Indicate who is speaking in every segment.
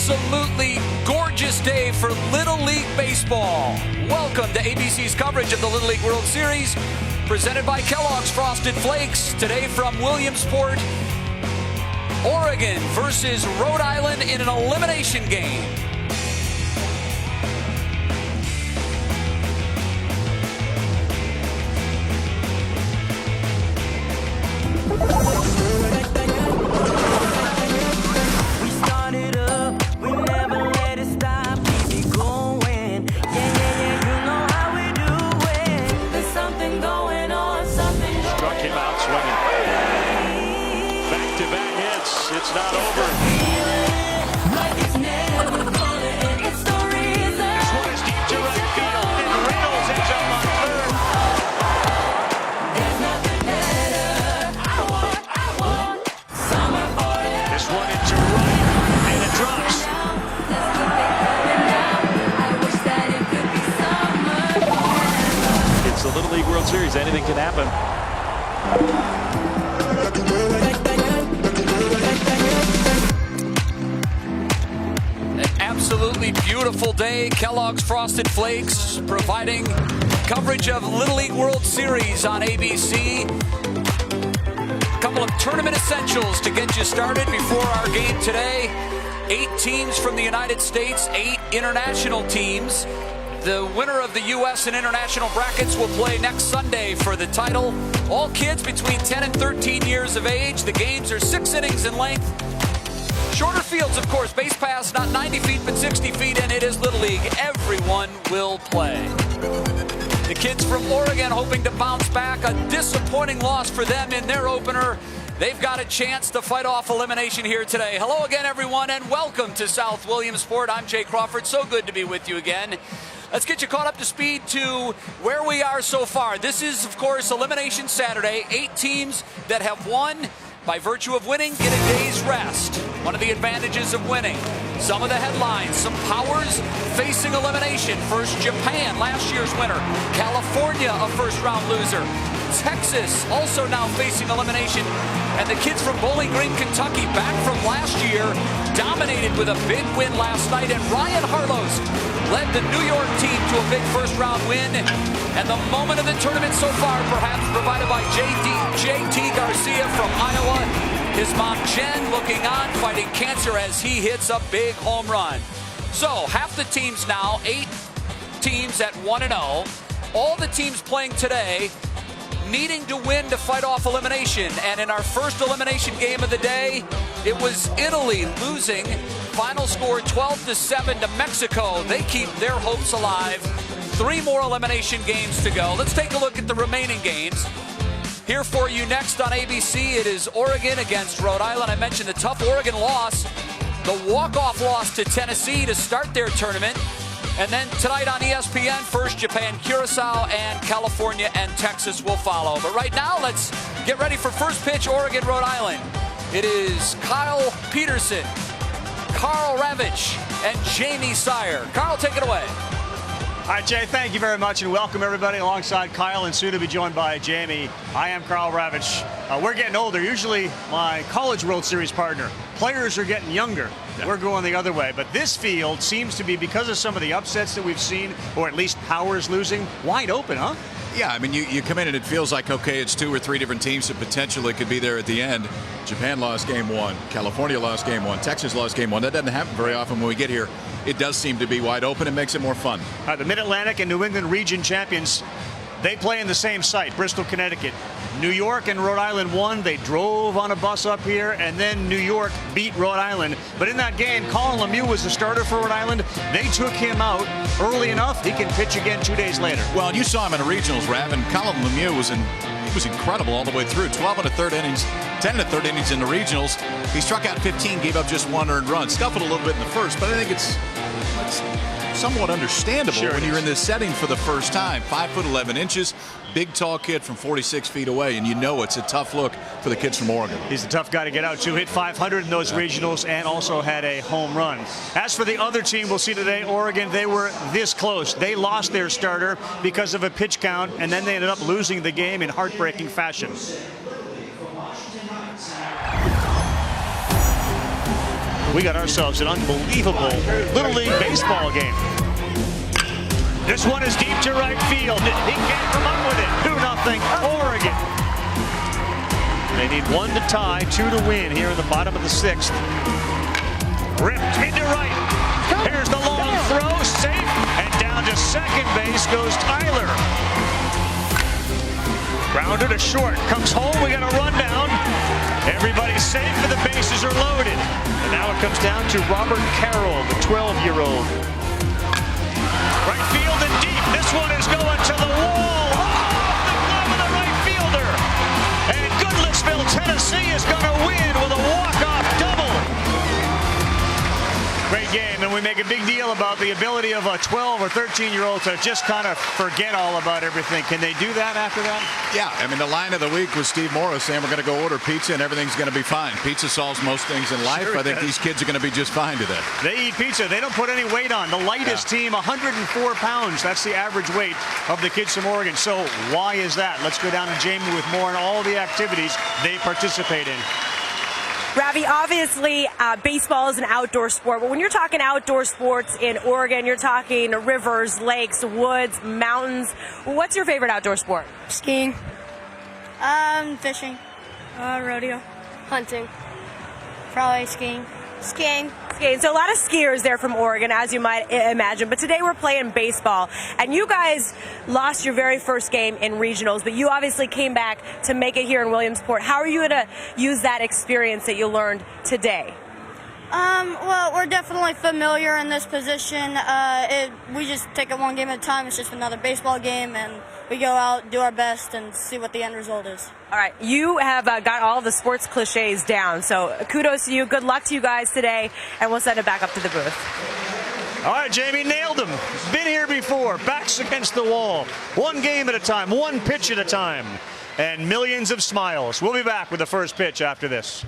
Speaker 1: absolutely gorgeous day for Little League Baseball. Welcome to ABC's coverage of the Little League World Series, presented by Kellogg's Frosted Flakes. Today from Williamsport, Oregon versus Rhode Island in an elimination game.
Speaker 2: It's not over. This one is deep to right field, and Reynolds ends up on third. This one into right, and it drops. It's the Little League World Series. Anything can happen.
Speaker 1: Absolutely beautiful day. Kellogg's Frosted Flakes providing coverage of Little League World Series on ABC. A couple of tournament essentials to get you started before our game today. 8 teams from the United States, 8 international teams. The winner of the U.S. and international brackets will play next Sunday for the title. All kids between 10 and 13 years of age. The games are 6 innings in length. Shorter fields, of course. Base pass, not 90 feet, but 60 feet, and it is Little League. Everyone will play. The kids from Oregon hoping to bounce back. A disappointing loss for them in their opener. They've got a chance to fight off elimination here today. Hello again, everyone, and welcome to South Williamsport. I'm Jay Crawford. So good to be with you again. Let's get you caught up to speed to where we are so far. This is, of course, Elimination Saturday. 8 teams that have won. By virtue of winning, get a day's rest. One of the advantages of winning. Some of the headlines, some powers facing elimination. First, Japan, last year's winner. California, a first-round loser. Texas, also now facing elimination. And the kids from Bowling Green, Kentucky, back from last year, dominated with a big win last night. And Ryan Harlow's led the New York team to a big first-round win. And the moment of the tournament so far, perhaps provided by JT Garcia from Iowa. His mom, Jen, looking on, fighting cancer as he hits a big home run. So, half the teams now, 8 teams at 1-0. All the teams playing today needing to win to fight off elimination. And in our first elimination game of the day, it was Italy losing. Final score 12-7 to Mexico. They keep their hopes alive. 3 more elimination games to go. Let's take a look at the remaining games. Here for you next on ABC, it is Oregon against Rhode Island. I mentioned the tough Oregon loss, the walk-off loss to Tennessee to start their tournament. And then tonight on ESPN, first Japan, Curacao, and California and Texas will follow. But right now, let's get ready for first pitch, Oregon, Rhode Island. It is Kyle Peterson, Karl Ravech, and Jamie Sire. Karl, take it away.
Speaker 3: All right, Jay, thank you very much, and welcome everybody alongside Kyle and soon to be joined by Jamie. I am Karl Ravech. We're getting older. Usually my College World Series partner. Players are getting younger. Yeah. We're going the other way. But this field seems to be, because of some of the upsets that we've seen, or at least powers losing, wide open, huh?
Speaker 4: Yeah, I mean, you come in and it feels like, okay, it's 2 or 3 different teams that potentially could be there at the end. Japan lost game 1. California lost game 1. Texas lost game 1. That doesn't happen very often when we get here. It does seem to be wide open. It makes it more fun.
Speaker 3: The Mid-Atlantic and New England region champions, they play in the same site, Bristol, Connecticut. New York and Rhode Island won. They drove on a bus up here, and then New York beat Rhode Island. But in that game, Colin Lemieux was the starter for Rhode Island. They took him out early enough. He can pitch again 2 days later.
Speaker 4: Well, you saw him in the regionals, Rav, and Colin Lemieux was incredible all the way through. 12 and a third innings, 10 and a third innings in the regionals. He struck out 15, gave up just 1 earned run. Scuffled a little bit in the first, but I think it's somewhat understandable when you're in this setting for the first time. 5'11", big tall kid from 46 feet away, and you know it's a tough look for the kids from Oregon.
Speaker 3: He's a tough guy to get out to. Hit 500 in those regionals and also had a home run. As for the other team we'll see today, Oregon, they were this close. They lost their starter because of a pitch count, and then they ended up losing the game in heartbreaking fashion. we got ourselves an unbelievable Little League baseball game. This one is deep to right field. He can't come up with it. 2-0 Oregon. They need 1 to tie, 2 to win here in the bottom of the 6th. Ripped into right. Here's the long throw, safe, and down to second base goes Tyler. Grounded to short, comes home, we got a rundown. Everybody's safe and the bases are loaded. And now it comes down to Robert Carroll, the 12-year-old. Right field and deep, this one is going to the wall. Off the glove of the right fielder. And Goodlettsville, Tennessee is going to win with a walk-off double. Great game, and we make a big deal about the ability of a 12 or 13-year-old to just kind of forget all about everything. Can they do that after that?
Speaker 4: Yeah, I mean, the line of the week was Steve Morris saying we're going to go order pizza and everything's going to be fine. Pizza solves most things in life.
Speaker 3: Sure
Speaker 4: I think these kids are going to be just fine today.
Speaker 3: They eat pizza. They don't put any weight on. The lightest team, 104 pounds. That's the average weight of the kids from Oregon. So why is that? Let's go down to Jamie with more on all the activities they participate in.
Speaker 5: Ravi, obviously, baseball is an outdoor sport, but when you're talking outdoor sports in Oregon, you're talking rivers, lakes, woods, mountains. What's your favorite outdoor sport?
Speaker 6: Skiing. Fishing. Rodeo. Hunting. Probably skiing. Skiing.
Speaker 5: Skiing. So a lot of skiers there from Oregon, as you might imagine. But today we're playing baseball. And you guys lost your very first game in regionals, but you obviously came back to make it here in Williamsport. How are you going to use that experience that you learned today?
Speaker 6: Well, we're definitely familiar in this position. We just take it one game at a time. It's just another baseball game, and we go out, do our best, and see what the end result is.
Speaker 5: All right, you have got all the sports cliches down, so kudos to you. Good luck to you guys today, and we'll send it back up to the booth.
Speaker 3: All right, Jamie, nailed him. Been here before, backs against the wall. One game at a time, one pitch at a time, and millions of smiles. We'll be back with the first pitch after this.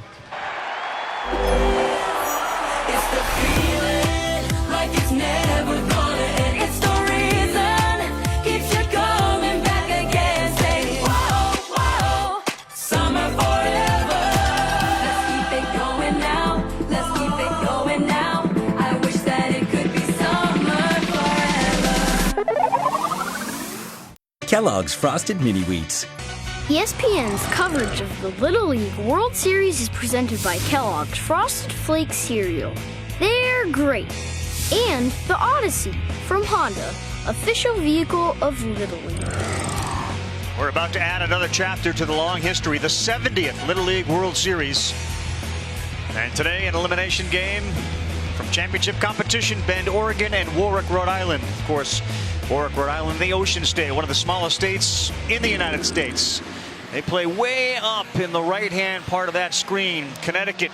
Speaker 7: It's the feeling like it's never gonna end. It's the reason keeps you coming back again. Say whoa, whoa, summer forever. Let's keep it going now. Let's keep it going now. I wish that it could be summer forever.
Speaker 8: Kellogg's Frosted Mini Wheats.
Speaker 9: ESPN's coverage of the Little League World Series is presented by Kellogg's Frosted Flakes cereal. They're great. And the Odyssey from Honda, official vehicle of Little League.
Speaker 3: We're about to add another chapter to the long history, the 70th Little League World Series. And today, an elimination game from championship competition, Bend, Oregon, and Warwick, Rhode Island. Of course, Warwick, Rhode Island, the Ocean State, one of the smallest states in the United States. They play way up in the right-hand part of that screen. Connecticut,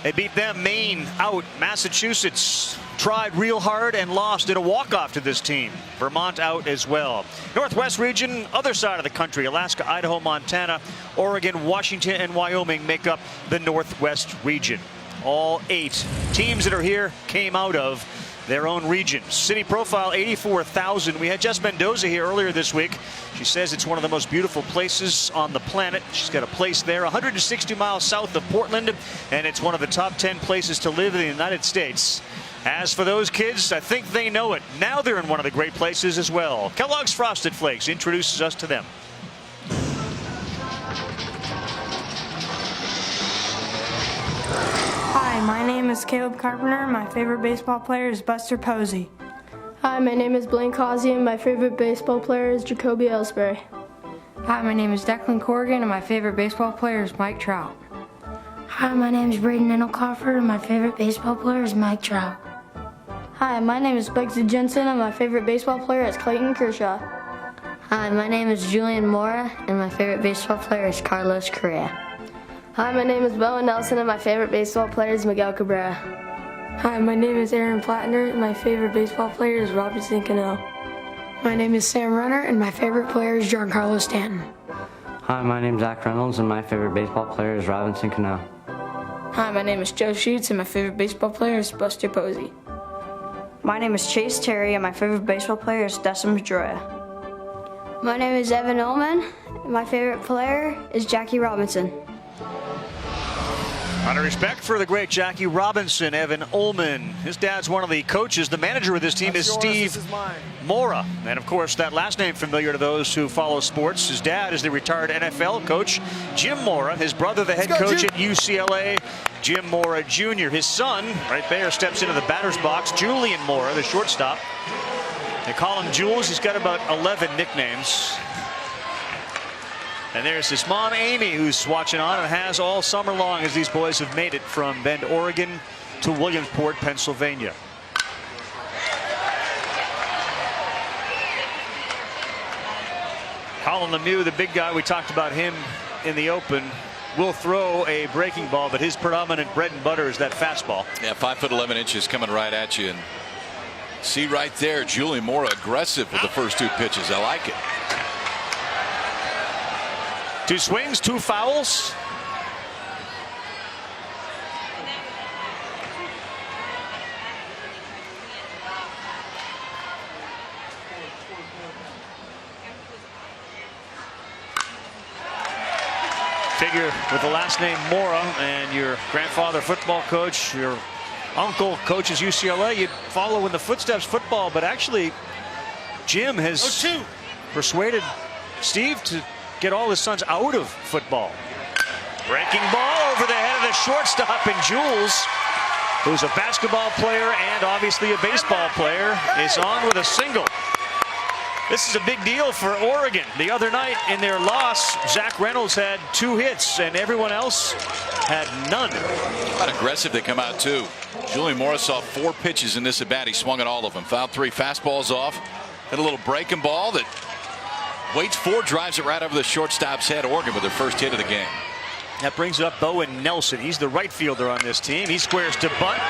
Speaker 3: they beat them. Maine out. Massachusetts tried real hard and lost in a walk-off to this team. Vermont out as well. Northwest region, other side of the country. Alaska, Idaho, Montana, Oregon, Washington, and Wyoming make up the Northwest region. All 8 teams that are here came out of their own region. City profile, 84,000. We had Jess Mendoza here earlier this week. She says it's one of the most beautiful places on the planet. She's got a place there 160 miles south of Portland, and it's one of the top 10 places to live in the United States. As for those kids, I think they know it. Now they're in one of the great places as well. Kellogg's Frosted Flakes introduces us to them.
Speaker 10: Hi, my name is Caleb Carpenter. My favorite baseball player is Buster Posey.
Speaker 11: Hi, my name is Blaine Causey, and my favorite baseball player is Jacoby Ellsbury.
Speaker 10: Hi, my name is Declan Corrigan, and my favorite baseball player is Mike Trout.
Speaker 12: Hi, my name is Braden Engelkoffer, and my favorite baseball player is Mike Trout.
Speaker 11: Hi, my name is Bugsy Jensen, and my favorite baseball player is Clayton Kershaw.
Speaker 13: Hi, my name is Julian Mora, and my favorite baseball player is Carlos Correa.
Speaker 11: Hi, my name is Bowen Nelson, and my favorite baseball player is Miguel Cabrera.
Speaker 10: Hi, my name is Aaron Plattner, and my favorite baseball player is Robinson Cano.
Speaker 12: My name is Sam Runner, and my favorite player is Giancarlo Stanton.
Speaker 14: Hi, my name is Zach Reynolds, and my favorite baseball player is Robinson Cano.
Speaker 11: Hi, my name is Joe Sheets, and my favorite baseball player is Buster Posey.
Speaker 15: My name is Chase Terry, and my favorite baseball player is Desmond Pedroia.
Speaker 16: My name is Evan Ullman, and my favorite player is Jackie Robinson.
Speaker 3: Out of respect for the great Jackie Robinson, Evan Ullman. His dad's one of the coaches. The manager of this team is Steve Mora. And of course, that last name familiar to those who follow sports. His dad is the retired NFL coach, Jim Mora. His brother, the head coach at UCLA, Jim Mora Jr. His son, right there, steps into the batter's box, Julian Mora, the shortstop. They call him Jules. He's got about 11 nicknames. And there's his mom, Amy, who's watching on and has all summer long as these boys have made it from Bend, Oregon to Williamsport, Pennsylvania. Colin Lemieux, the big guy, we talked about him in the open, will throw a breaking ball, but his predominant bread and butter is that fastball.
Speaker 4: Yeah, 5'11" coming right at you. And see right there, Julian Mora aggressive with the first 2 pitches. I like it.
Speaker 3: 2 swings, 2 fouls. Figure with the last name Mora and your grandfather football coach, your uncle coaches UCLA, you'd follow in the footsteps football, but actually Jim has persuaded Steve to get all his sons out of football. Breaking ball over the head of the shortstop, and Jules, who's a basketball player and obviously a baseball player, is on with a single. This is a big deal for Oregon. The other night in their loss, Zach Reynolds had 2 hits and everyone else had none.
Speaker 4: How aggressive they come out too. Julian Mora saw 4 pitches in this at bat. He swung at all of them. Fouled 3 fastballs off. Had a little breaking ball that waits 4, drives it right over the shortstop's head. Oregon with their first hit of the game.
Speaker 3: That brings up Bowen Nelson. He's the right fielder on this team. He squares to bunt.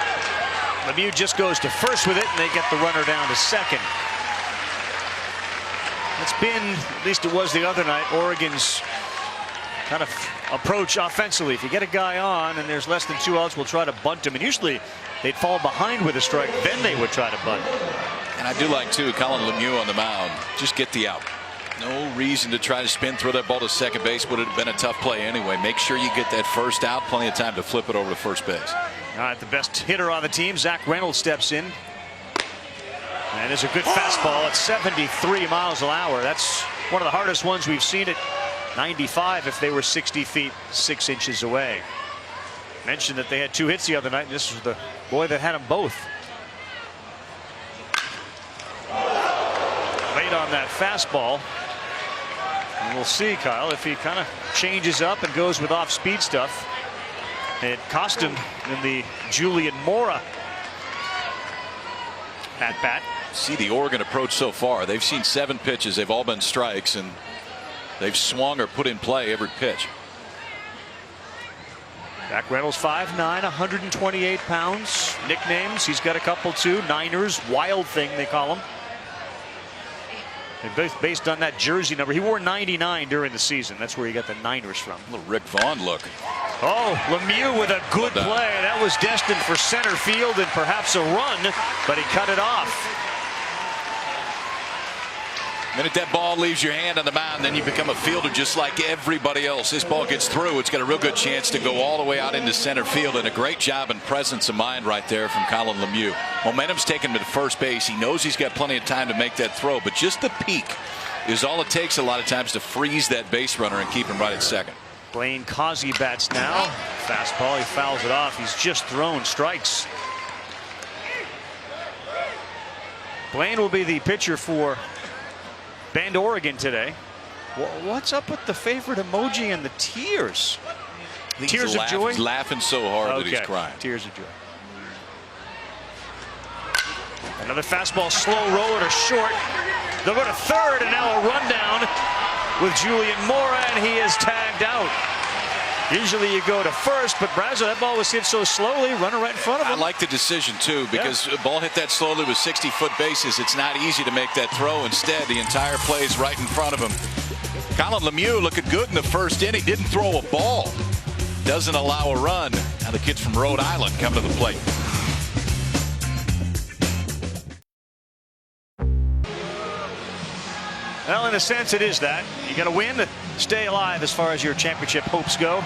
Speaker 3: Lemieux just goes to first with it, and they get the runner down to second. It's been, at least it was the other night, Oregon's kind of approach offensively. If you get a guy on and there's less than 2 outs, we'll try to bunt him. And usually they'd fall behind with a strike, then they would try to bunt.
Speaker 4: And I do like, too, Colin Lemieux on the mound. Just get the out. No reason to try to spin, throw that ball to second base. Would have been a tough play anyway. Make sure you get that first out. Plenty of time to flip it over to first base.
Speaker 3: All right, the best hitter on the team, Zach Reynolds, steps in. And there's a good fastball at 73 miles an hour. That's one of the hardest ones we've seen at 95 if they were 60 feet 6 inches away. Mentioned that they had 2 hits the other night, and this was the boy that had them both. Late on that fastball. And we'll see, Kyle, if he kind of changes up and goes with off-speed stuff. It cost him in the Julian Mora at-bat.
Speaker 4: See the Oregon approach so far. They've seen 7 pitches. They've all been strikes, and they've swung or put in play every pitch.
Speaker 3: Zach Reynolds, 5'9", 128 pounds. Nicknames, he's got a couple too. Niners, Wild Thing they call him. And both based on that jersey number. He wore 99 during the season. That's where he got the Niners from.
Speaker 4: A little Rick Vaughn look.
Speaker 3: Oh, Lemieux with a good play. That was destined for center field and perhaps a run, but he cut it off.
Speaker 4: The minute that ball leaves your hand on the mound, then you become a fielder just like everybody else. This ball gets through. It's got a real good chance to go all the way out into center field, and a great job and presence of mind right there from Colin Lemieux. Momentum's taken him to first base. He knows he's got plenty of time to make that throw, but just the peak is all it takes a lot of times to freeze that base runner and keep him right at second.
Speaker 3: Blaine Causey bats now. Fastball, he fouls it off. He's just thrown strikes. Blaine will be the pitcher for Bend, Oregon today. What's up with the favorite emoji and the tears? Tears of joy?
Speaker 4: He's laughing so hard that he's crying.
Speaker 3: Tears of joy. Another fastball, slow roller to short. They'll go to third, and now a rundown with Julian Mora, and he is tagged out. Usually you go to first, but Brazo, that ball was hit so slowly, runner right in front of him.
Speaker 4: I like the decision, too, because the ball hit that slowly with 60-foot bases. It's not easy to make that throw. Instead, the entire play is right in front of him. Colin Lemieux looking good in the first inning. Didn't throw a ball. Doesn't allow a run. Now the kids from Rhode Island come to the plate.
Speaker 3: Well, in a sense, it is that. You got to win to stay alive as far as your championship hopes go.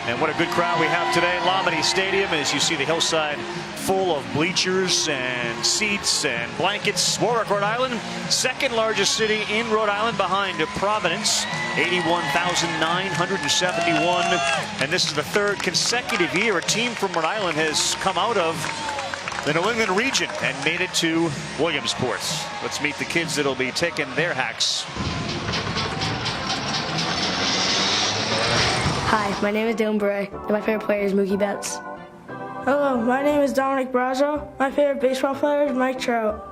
Speaker 3: And what a good crowd we have today at Lamini Stadium, as you see the hillside full of bleachers and seats and blankets. Warwick, Rhode Island, second largest city in Rhode Island behind Providence, 81,971. And this is the third consecutive year a team from Rhode Island has come out of the New England region and made it to Williamsport. Let's meet the kids that'll be taking their hacks.
Speaker 17: Hi, my name is Dylan Bray, and my favorite player is Mookie Betts.
Speaker 10: Hello, my name is Dominic Brazo. My favorite baseball player is Mike Trout.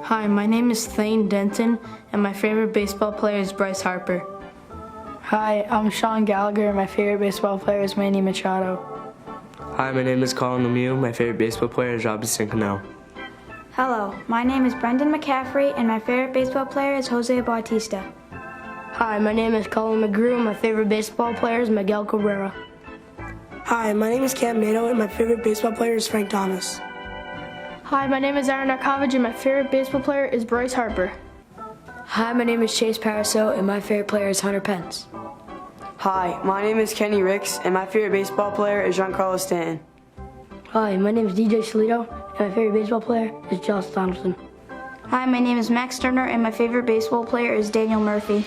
Speaker 17: Hi, my name is Thane Denton, and my favorite baseball player is Bryce Harper.
Speaker 10: Hi, I'm Sean Gallagher, and my favorite baseball player is Manny Machado.
Speaker 14: Hi, my name is Colin Lemieux. My favorite baseball player is Robinson Cano.
Speaker 16: Hello, my name is Brendan McCaffrey, and my favorite baseball player is Jose Bautista.
Speaker 17: Hi, my name is Colin McGrew, and my favorite baseball player is Miguel Cabrera.
Speaker 10: Hi, my name is Cam Nato, and my favorite baseball player is Frank Thomas.
Speaker 17: Hi, my name is Aaron Narkovich, and my favorite baseball player is Bryce Harper.
Speaker 10: Hi, my name is Chase Paraso, and my favorite player is Hunter Pence.
Speaker 15: Hi, my name is Kenny Ricks, and my favorite baseball player is Giancarlo Stanton.
Speaker 17: Hi, my name is DJ Shalito, and my favorite baseball player is Josh Donaldson.
Speaker 16: Hi, my name is Max Stirner, and my favorite baseball player is Daniel Murphy.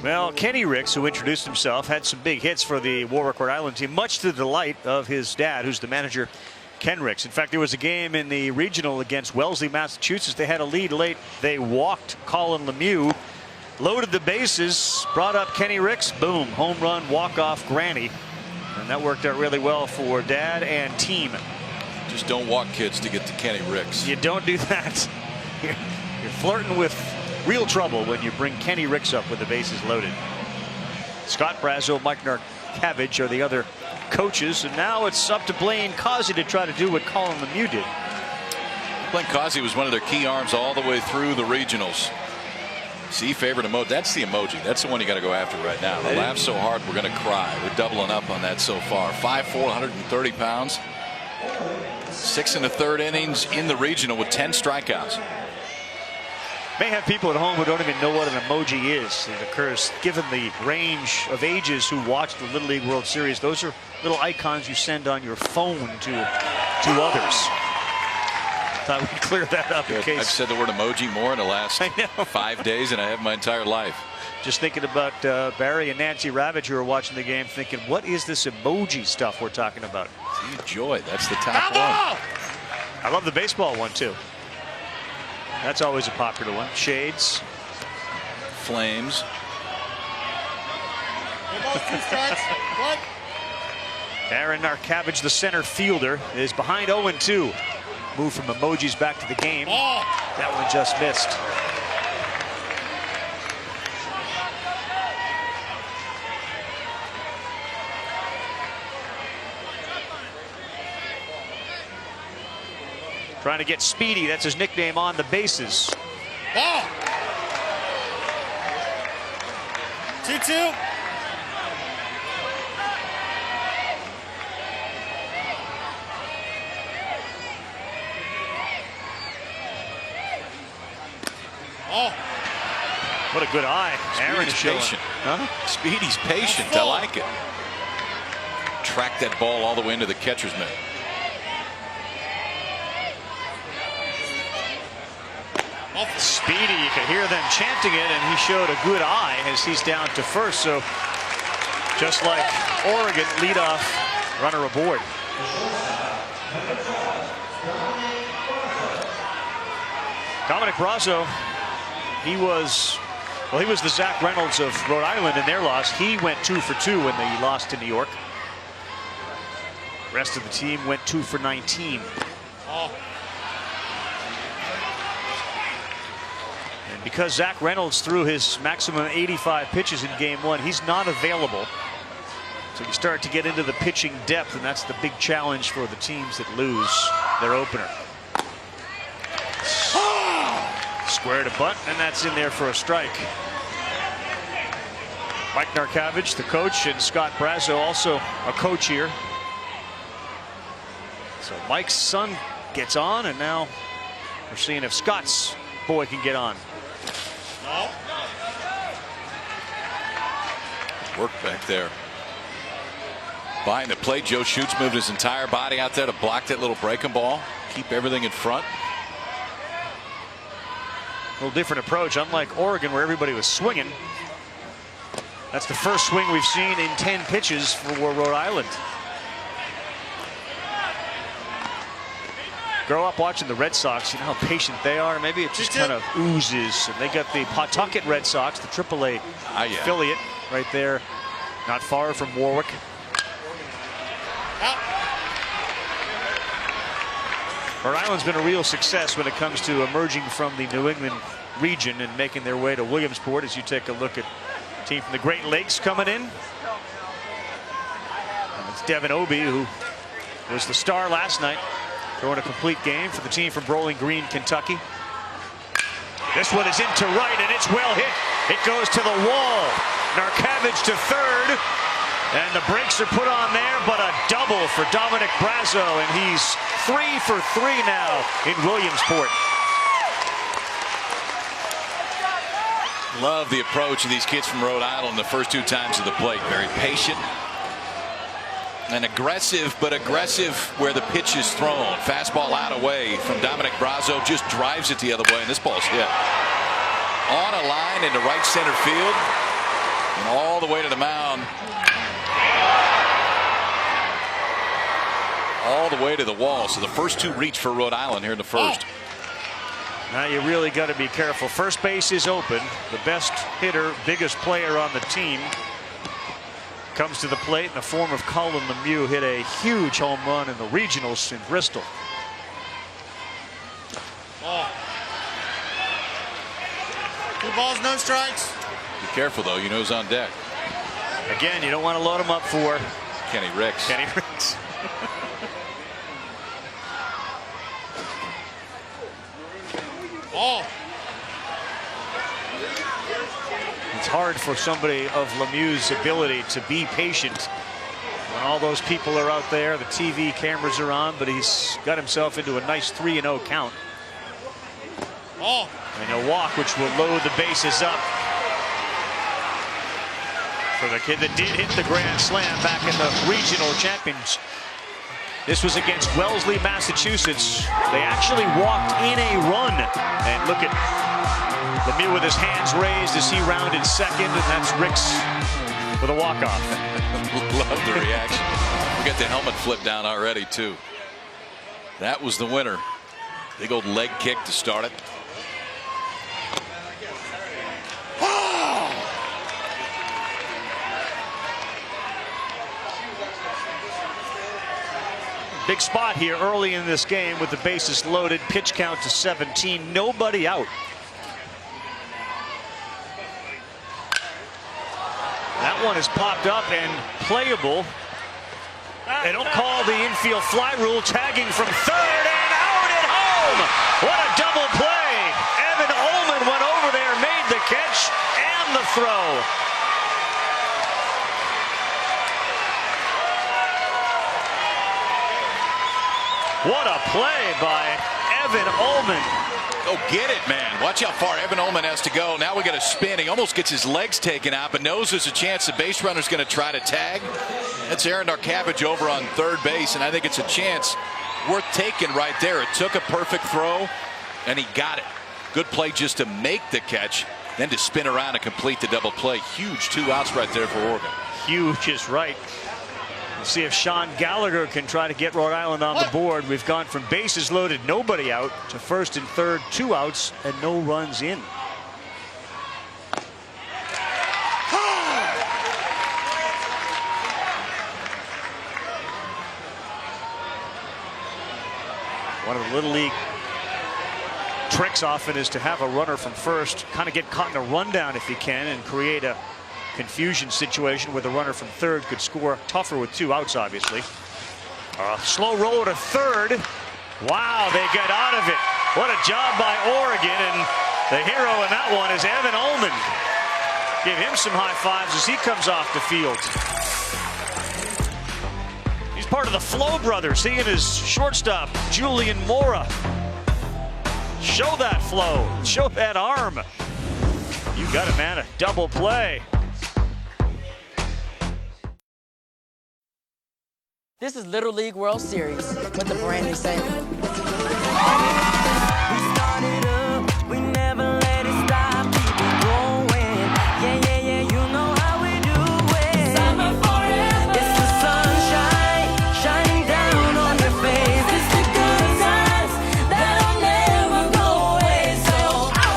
Speaker 3: Well, Kenny Ricks, who introduced himself, had some big hits for the Warwick, Rhode Island team, much to the delight of his dad, who's the manager, Ken Ricks. In fact, there was a game in the regional against Wellesley, Massachusetts. They had a lead late. They walked Colin Lemieux, loaded the bases, brought up Kenny Ricks, boom, home run, walk-off granny. And that worked out really well for dad and team.
Speaker 4: Just don't walk kids to get to Kenny Ricks.
Speaker 3: You don't do that. You're flirting with real trouble when you bring Kenny Ricks up with the bases loaded. Scott Brazo, Mike Narkovich are the other coaches, and now it's up to Blaine Causey to try to do what Colin Lemieux did.
Speaker 4: Blaine Causey was one of their key arms all the way through the regionals. See, favorite emoji. That's the emoji. That's the one you got to go after right now. The laugh so hard we're going to cry. We're doubling up on that so far. 5'4", 130 pounds. 6 1/3 innings in the regional with 10 strikeouts.
Speaker 3: May have people at home who don't even know what an emoji is. It occurs given the range of ages who watch the Little League World Series. Those are little icons you send on your phone to others. Thought we'd clear that up in case.
Speaker 4: I've said the word emoji more in the last 5 days than I have my entire life.
Speaker 3: Just thinking about Barry and Nancy Ravage, who are watching the game, thinking, what is this emoji stuff we're talking about?
Speaker 4: See, joy, that's the top one.
Speaker 3: I love the baseball one too. That's always a popular one. Shades.
Speaker 4: Flames.
Speaker 3: Aaron Narkovich, the center fielder, is behind 0-2. Move from emojis back to the game. That one just missed. Trying to get Speedy, that's his nickname, on the bases.
Speaker 2: 2-2.
Speaker 3: What a good eye. Aaron's
Speaker 4: patient.
Speaker 3: Huh?
Speaker 4: Speedy's patient. I like it. Track that ball all the way into the catcher's mitt.
Speaker 3: Speedy, you could hear them chanting it, and he showed a good eye as he's down to first. So just like Oregon, leadoff runner aboard. Dominic Brazo, he was the Zach Reynolds of Rhode Island in their loss. He went 2 for 2 when they lost to New York. Rest of the team went 2 for 19. And because Zach Reynolds threw his maximum 85 pitches in game 1, he's not available. So you start to get into the pitching depth, and that's the big challenge for the teams that lose their opener. Square to butt, and that's in there for a strike. Mike Narkovich, the coach, and Scott Brazo, also a coach here. So Mike's son gets on, and now we're seeing if Scott's boy can get on.
Speaker 4: Work back there. Behind the plate, Joe Schutz moved his entire body out there to block that little breaking ball. Keep everything in front.
Speaker 3: A little different approach, unlike Oregon where everybody was swinging. That's the first swing we've seen in 10 pitches for Rhode Island. Grow up watching the Red Sox, you know how patient they are. Maybe it just kind of oozes. And they got the Pawtucket Red Sox, the AAA affiliate right there, not far from Warwick. Rhode Island's been a real success when it comes to emerging from the New England region and making their way to Williamsport. As you take a look at a team from the Great Lakes coming in. It's Devin Obie, who was the star last night, throwing a complete game for the team from Bowling Green, Kentucky. This one is into right, and it's well hit. It goes to the wall. Narkavage to third. And the brakes are put on there, but a double for Dominic Brazo, and he's 3 for 3 now in Williamsport.
Speaker 4: Love the approach of these kids from Rhode Island the first 2 times to the plate. Very patient and aggressive, but aggressive where the pitch is thrown. Fastball out away from Dominic Brazo, just drives it the other way, and this ball's hit on a line into right center field and all the way to the mound. All the way to the wall. So the first 2 reach for Rhode Island here in the first.
Speaker 3: Now you really got to be careful. First base is open. The best hitter, biggest player on the team comes to the plate in the form of Colin Lemieux. Hit a huge home run in the regionals in Bristol.
Speaker 18: Ball. 2 balls, no strikes.
Speaker 4: Be careful though. You know who's on deck.
Speaker 3: Again, you don't want to load him up for
Speaker 4: Kenny Ricks.
Speaker 3: Kenny Ricks.
Speaker 18: Ball.
Speaker 3: It's hard for somebody of Lemieux's ability to be patient when all those people are out there, the TV cameras are on, but he's got himself into a nice 3-0 count.
Speaker 18: Ball.
Speaker 3: And a walk which will load the bases up for the kid that did hit the grand slam back in the regional champions. This was against Wellesley, Massachusetts. They actually walked in a run. And look at Lemieux with his hands raised as he rounded second, and that's Ricks with a walk-off.
Speaker 4: Love the reaction. We got the helmet flip down already, too. That was the winner. Big old leg kick to start it.
Speaker 3: Big spot here early in this game with the bases loaded. Pitch count to 17. Nobody out. That one is popped up and playable. They don't call the infield fly rule. Tagging from third and out at home. What a double play. Evan Ullman went over there, made the catch and the throw. What a play by Evan Ullman.
Speaker 4: Oh, get it, man. Watch how far Evan Ullman has to go. Now we got a spin. He almost gets his legs taken out, but knows there's a chance the base runner's going to try to tag. That's Aaron Narkavage over on third base, and I think it's a chance worth taking right there. It took a perfect throw, and he got it. Good play just to make the catch, then to spin around and complete the double play. Huge 2 outs right there for Oregon.
Speaker 3: Huge is right. We'll see if Sean Gallagher can try to get Rhode Island on the board. We've gone from bases loaded, nobody out, to first and third, 2 outs, and no runs in. One of the Little League tricks often is to have a runner from first, kind of get caught in a rundown if you can, and create a confusion situation where the runner from third could score tougher with 2 outs, obviously. Slow roll to third. Wow, they get out of it. What a job by Oregon, and the hero in that one is Evan Ullman. Give him some high fives as he comes off the field. He's part of the Flo brothers. He and his shortstop, Julian Mora. Show that flow. Show that arm. You got it, man. A double play.
Speaker 19: This is Little League World Series with the brand new segment. We never let it stop, keep it going. Yeah, yeah, yeah, you know how we do it. Summer forever. It's the sunshine shining down on your face. It's the good times that'll never go away. So I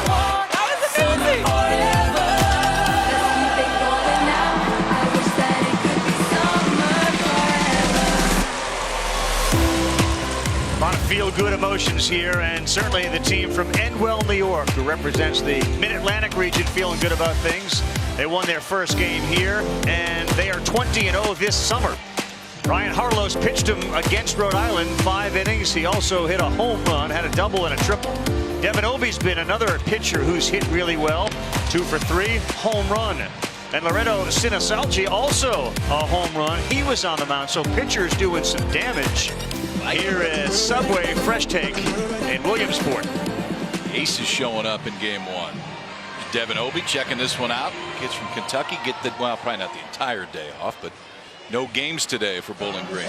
Speaker 19: want summer forever. Let's keep it going now. I wish that it could be summer forever.
Speaker 3: A lot of feel-good emotions here, and certainly the team from Endwell, New York, who represents the Mid-Atlantic region, feeling good about things. They won their first game here, and they are 20-0 this summer. Ryan Harlos pitched him against Rhode Island, 5 innings. He also hit a home run, had a double and a triple. Devin Obie's been another pitcher who's hit really well, 2 for 3, home run. And Loretto Sinasalchi also a home run. He was on the mound, so pitchers doing some damage. Here is Subway Fresh Take in Williamsport.
Speaker 4: Ace is showing up in game 1. Devin Obie checking this one out. Kids from Kentucky get the, well, probably not the entire day off, but no games today for Bowling Green.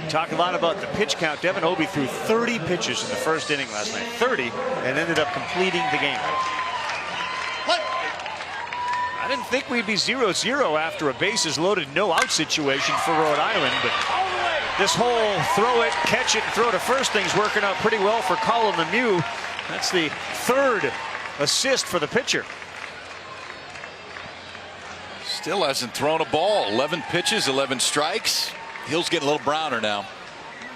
Speaker 3: Talk a lot about the pitch count. Devin Obie threw 30 pitches in the first inning last night, 30, and ended up completing the game. I didn't think we'd be 0-0 after a bases loaded, no out situation for Rhode Island, but this whole throw it, catch it, and throw to first thing's working out pretty well for Colin Lemieux. That's the 3rd assist for the pitcher.
Speaker 4: Still hasn't thrown a ball. 11 pitches, 11 strikes. Hill's getting a little browner now.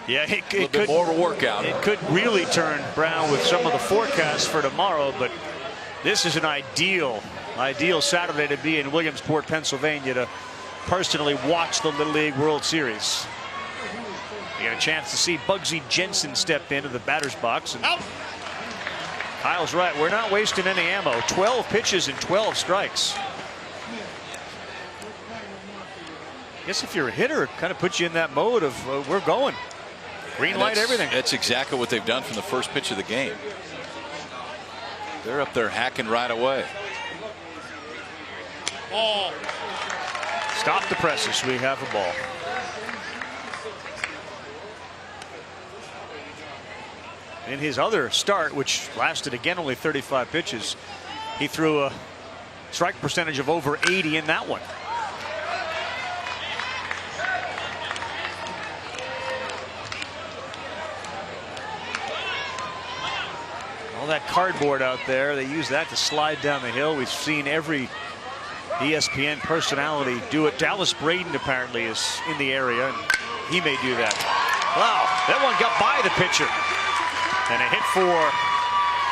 Speaker 3: Yeah, it
Speaker 4: a little bit more of a workout.
Speaker 3: It could really turn brown with some of the forecasts for tomorrow, but this is an ideal Saturday to be in Williamsport, Pennsylvania, to personally watch the Little League World Series. You get a chance to see Bugsy Jensen step into the batter's box. And Kyle's right, we're not wasting any ammo. 12 pitches and 12 strikes. I guess if you're a hitter, it kind of puts you in that mode of we're going. Green light, everything.
Speaker 4: That's exactly what they've done from the first pitch of the game. They're up there hacking right away.
Speaker 3: Ball. Stop the presses. We have a ball. In his other start, which lasted again only 35 pitches, he threw a strike percentage of over 80 in that one. All that cardboard out there, they use that to slide down the hill. We've seen every ESPN personality do it. Dallas Braden apparently is in the area, and he may do that. Wow, that one got by the pitcher. And a hit for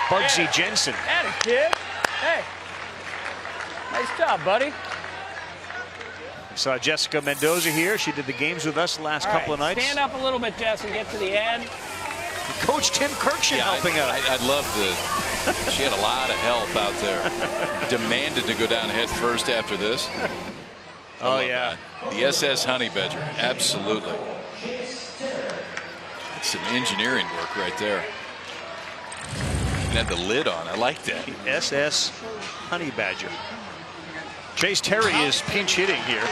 Speaker 3: Bugsy Jensen.
Speaker 20: Atta kid. Hey. Nice job, buddy.
Speaker 3: We saw Jessica Mendoza here. She did the games with us the last couple of nights.
Speaker 20: Stand up a little bit, Jess, and get to the end.
Speaker 3: Coach Tim Kirkshin helping out.
Speaker 4: I'd love to. She had a lot of help out there. Demanded to go down head first after this.
Speaker 3: Oh, yeah.
Speaker 4: That. The SS Honey Badger. Absolutely. It's some engineering work right there. And had the lid on. I like that.
Speaker 3: The SS Honey Badger. Chase Terry is pinch hitting here.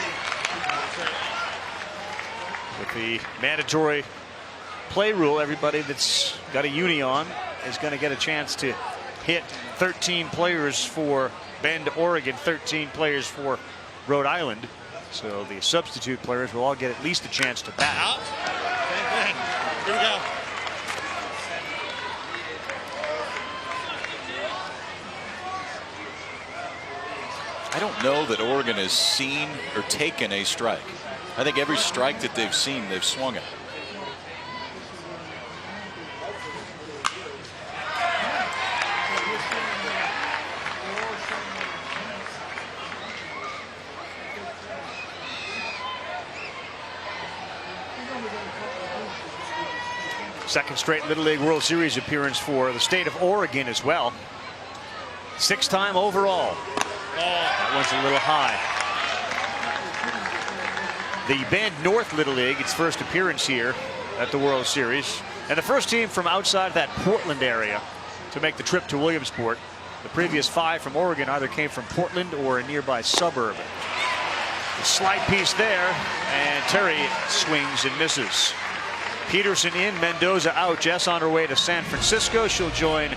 Speaker 3: With the mandatory play rule, everybody that's got a uni on is going to get a chance to hit. 13 players for Bend, Oregon, 13 players for Rhode Island. So the substitute players will all get at least a chance to bat.
Speaker 18: Here we go.
Speaker 4: I don't know that Oregon has seen or taken a strike. I think every strike that they've seen, they've swung at.
Speaker 3: Second straight Little League World Series appearance for the state of Oregon as well. 6-time overall. That one's a little high. The Bend North Little League, its first appearance here at the World Series. And the first team from outside that Portland area to make the trip to Williamsport. The previous 5 from Oregon either came from Portland or a nearby suburb. The slide piece there, and Terry swings and misses. Peterson in, Mendoza out. Jess on her way to San Francisco. She'll join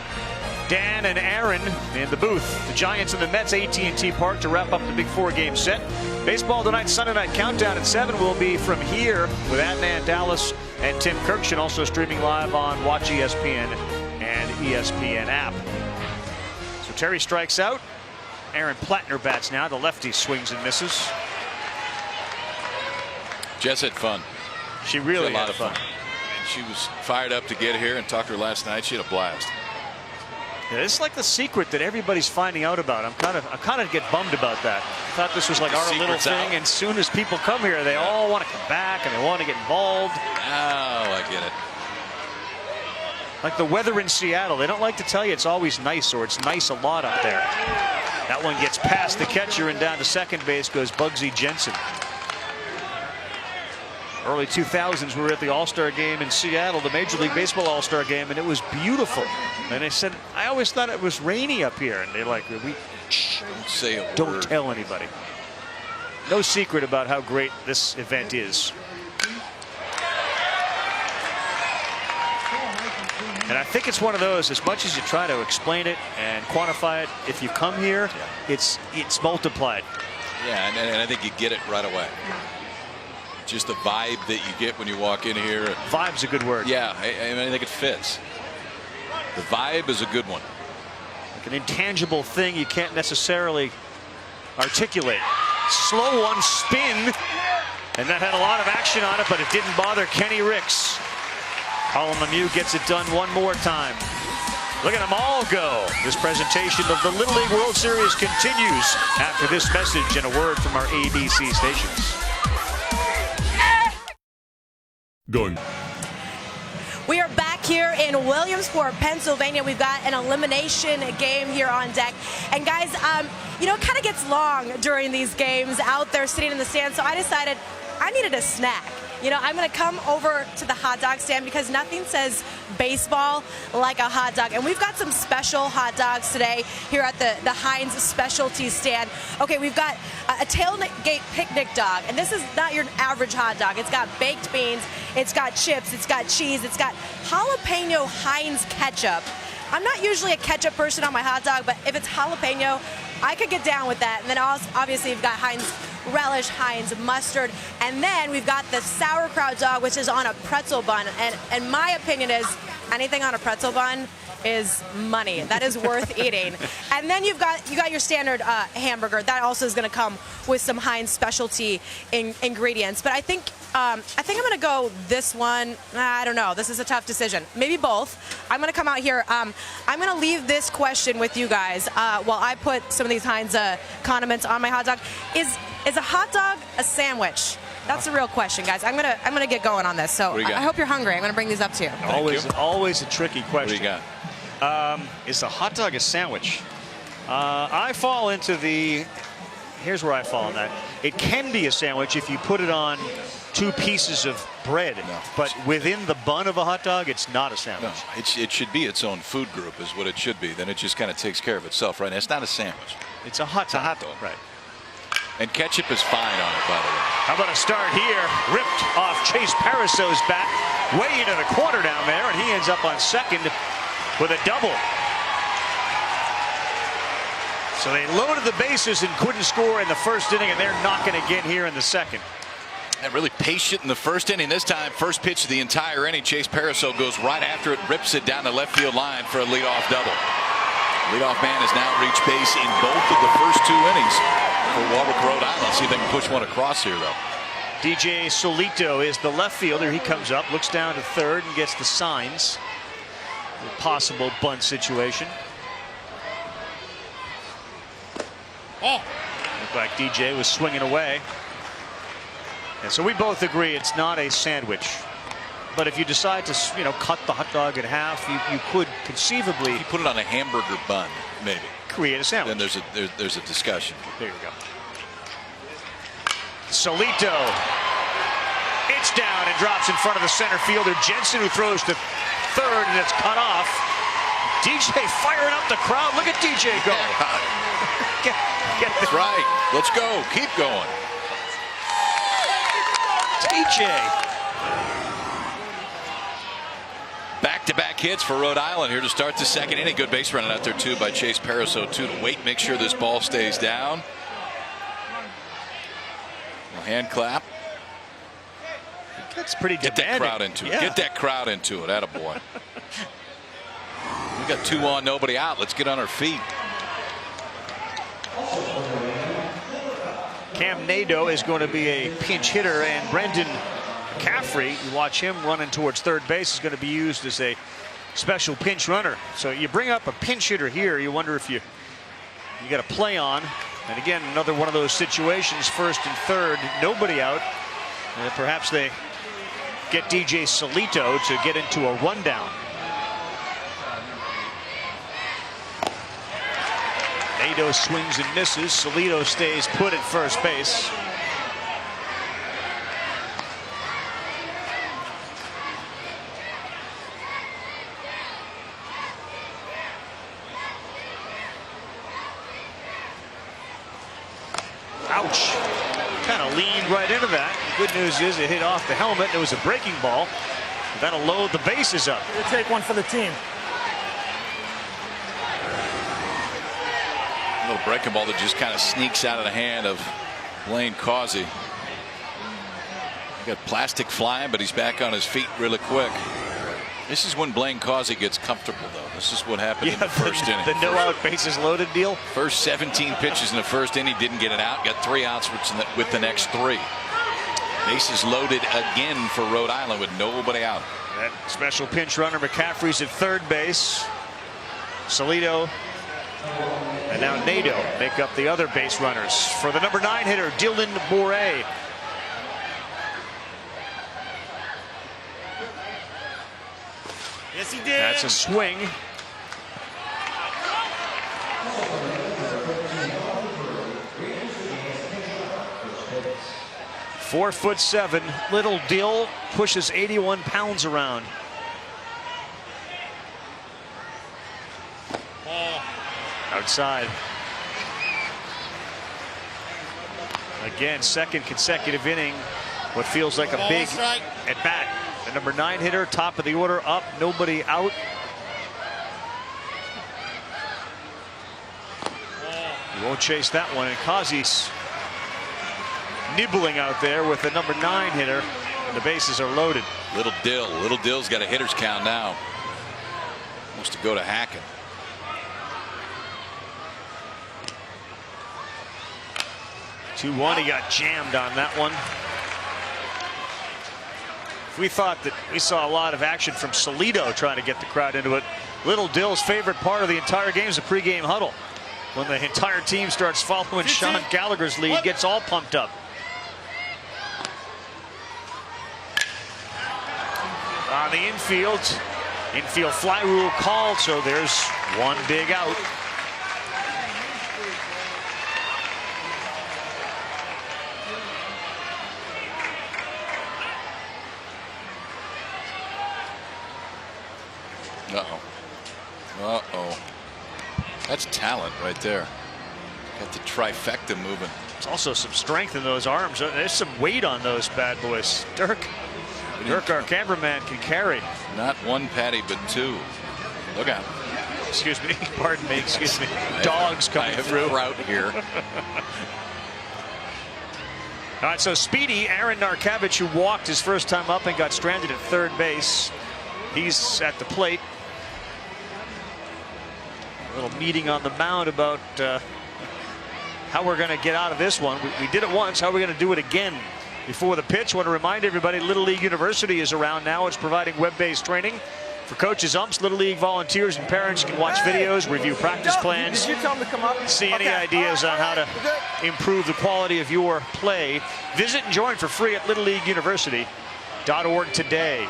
Speaker 3: Dan and Aaron in the booth. The Giants and the Mets, AT&T Park, to wrap up the Big Four game set. Baseball tonight, Sunday night countdown at 7 will be from here with Adnan Dallas and Tim Kirkshin, also streaming live on Watch ESPN and ESPN app. So Terry strikes out. Aaron Plattner bats now. The lefty swings and misses.
Speaker 4: Jess had fun.
Speaker 3: She really
Speaker 4: had a lot
Speaker 3: had
Speaker 4: of fun. And she was fired up to get here, and talked to her last night. She had a blast.
Speaker 3: Yeah, it's like the secret that everybody's finding out about. I kind of get bummed about that. I thought this was like our little thing, and as soon as people come here, they all want to come back and they want to get involved.
Speaker 4: Oh, I get it.
Speaker 3: Like the weather in Seattle, they don't like to tell you it's always nice, or it's nice a lot up there. That one gets past the catcher, and down to second base goes Bugsy Jensen. Early 2000s, we were at the All-Star game in Seattle, the Major League Baseball All-Star game, and it was beautiful. And they said, I always thought it was rainy up here. And they're like, don't tell anybody. No secret about how great this event is. And I think it's one of those, as much as you try to explain it and quantify it, if you come here, it's multiplied.
Speaker 4: Yeah, and I think you get it right away. Just the vibe that you get when you walk in here.
Speaker 3: Vibe's a good word.
Speaker 4: Yeah, I mean, I think it fits. The vibe is a good one.
Speaker 3: Like an intangible thing you can't necessarily articulate. Slow one, spin, and that had a lot of action on it, but it didn't bother Kenny Ricks. Colin Lemieux gets it done one more time. Look at them all go. This presentation of the Little League World Series continues after this message and a word from our ABC stations.
Speaker 21: Going.
Speaker 5: We are back here in Williamsport, Pennsylvania. We've got an elimination game here on deck. And guys, you know, it kind of gets long during these games out there sitting in the stands. So I decided I needed a snack. You know, I'm going to come over to the hot dog stand because nothing says baseball like a hot dog. And we've got some special hot dogs today here at the Heinz Specialty Stand. Okay, we've got a tailgate picnic dog. And this is not your average hot dog. It's got baked beans, it's got chips, it's got cheese, it's got jalapeno Heinz ketchup. I'm not usually a ketchup person on my hot dog, but if it's jalapeno, I could get down with that. And then obviously you've got Heinz relish, Heinz mustard, and then we've got the sauerkraut dog, which is on a pretzel bun. And my opinion is anything on a pretzel bun is money. That is worth eating. And then you got your standard hamburger. That also is going to come with some Heinz specialty ingredients. But I think I'm going to go this one. I don't know. This is a tough decision. Maybe both. I'm going to come out here. I'm going to leave this question with you guys while I put some of these Heinz condiments on my hot dog. Is a hot dog a sandwich? That's the real question, guys. I'm gonna get going on this. So I hope you're hungry. I'm gonna bring these up to you.
Speaker 3: Always a tricky question.
Speaker 4: What do you got?
Speaker 3: Is a hot dog a sandwich? I fall into the. Here's where I fall on that. It can be a sandwich if you put it on two pieces of bread, but within the bun of a hot dog, it's not a sandwich.
Speaker 4: No, it should be its own food group, is what it should be. Then it just kind of takes care of itself, right? It's not a sandwich.
Speaker 3: It's a hot dog.
Speaker 4: Right. And ketchup is fine on it, by the way.
Speaker 3: How about a start here? Ripped off Chase Paraso's bat, way into the corner down there, and he ends up on second with a double. So they loaded the bases and couldn't score in the first inning, and they're knocking again here in the second.
Speaker 4: And really patient in the first inning. This time, first pitch of the entire inning, Chase Paraso goes right after it, rips it down the left field line for a leadoff double. Leadoff man has now reached base in both of the first two innings for Warwick, Rhode Island. See if they can push one across here, though.
Speaker 3: DJ Solito is the left fielder. He comes up, looks down to third, and gets the signs. A possible bunt situation. Looked like DJ was swinging away. And so we both agree it's not a sandwich. But if you decide to, cut the hot dog in half, you could conceivably.
Speaker 4: If you put it on a hamburger bun, maybe.
Speaker 3: Create a sandwich.
Speaker 4: Then there's a discussion.
Speaker 3: There you go. Solito. It's down and drops in front of the center fielder Jensen, who throws to third, and it's cut off. DJ firing up the crowd. Look at DJ go.
Speaker 4: That's right. Let's go. Keep going.
Speaker 3: DJ.
Speaker 4: Back-to-back hits for Rhode Island here to start the second inning. Good base running out there, too, by Chase Pariseau, too, to wait, make sure this ball stays down. A hand clap.
Speaker 3: That's pretty demanding.
Speaker 4: Get that crowd into it.
Speaker 3: Yeah.
Speaker 4: Get that crowd into it. Attaboy. We got 2 on, nobody out. Let's get on our feet.
Speaker 3: Cam Nadeau is going to be a pinch hitter, and Brendan McCaffrey, you watch him running towards third base, is going to be used as a special pinch runner. So you bring up a pinch hitter here, you wonder if you got a play on. And again, another one of those situations, first and third, nobody out. And perhaps they get DJ Solito to get into a rundown. Nadeau swings and misses. Solito stays put at first base. Ouch. Kind of leaned right into that. The good news is it hit off the helmet. It was a breaking ball. That'll load the bases up.
Speaker 20: We'll take one for the team.
Speaker 4: A little breaking ball that just kind of sneaks out of the hand of Blaine Causey. He got plastic flying, but he's back on his feet really quick. This is when Blaine Causey gets comfortable, though. This is what happened in the first inning.
Speaker 3: The no-out bases loaded deal.
Speaker 4: First 17 pitches in the first inning, didn't get it out. Got 3 outs with the next 3. Bases loaded again for Rhode Island with nobody out.
Speaker 3: That special pinch runner, McCaffrey's at third base. Solito and now Nadeau make up the other base runners. For the number 9 hitter, Dylan Moray.
Speaker 18: Yes, he did.
Speaker 3: That's a swing. "4'7", Little Dill pushes 81 pounds around. Outside. Again, second consecutive inning. What feels like a big at bat. The number 9 hitter, top of the order, up, nobody out. You won't chase that one, and Causey's nibbling out there with the number 9 hitter, and the bases are loaded.
Speaker 4: Little Dill's got a hitter's count now. Wants to go to Hackett.
Speaker 3: "2-1", he got jammed on that one. We thought that we saw a lot of action from Solito trying to get the crowd into it. Little Dill's favorite part of the entire game is the pregame huddle. When the entire team starts following Sean Gallagher's lead, gets all pumped up. On the infield fly rule called, so there's one big out.
Speaker 4: Uh-oh. That's talent right there. Got the trifecta moving.
Speaker 3: There's also some strength in those arms. There's some weight on those bad boys. Dirk, our cameraman, can carry.
Speaker 4: Not 1 patty, but 2. Look out.
Speaker 3: Excuse me. Pardon me. Excuse me. Dogs coming through.
Speaker 4: Trout here.
Speaker 3: All right, so speedy Aaron Narkavich, who walked his first time up and got stranded at third base. He's at the plate. A little meeting on the mound about how we're going to get out of this one. We did it once. How are we going to do it again? Before the pitch, I want to remind everybody Little League University is around now. It's providing web-based training for coaches, umps, Little League volunteers, and parents. You can watch videos, review practice plans,
Speaker 20: Did you tell them to come up?
Speaker 3: see any ideas on how to improve the quality of your play. Visit and join for free at littleleagueuniversity.org today.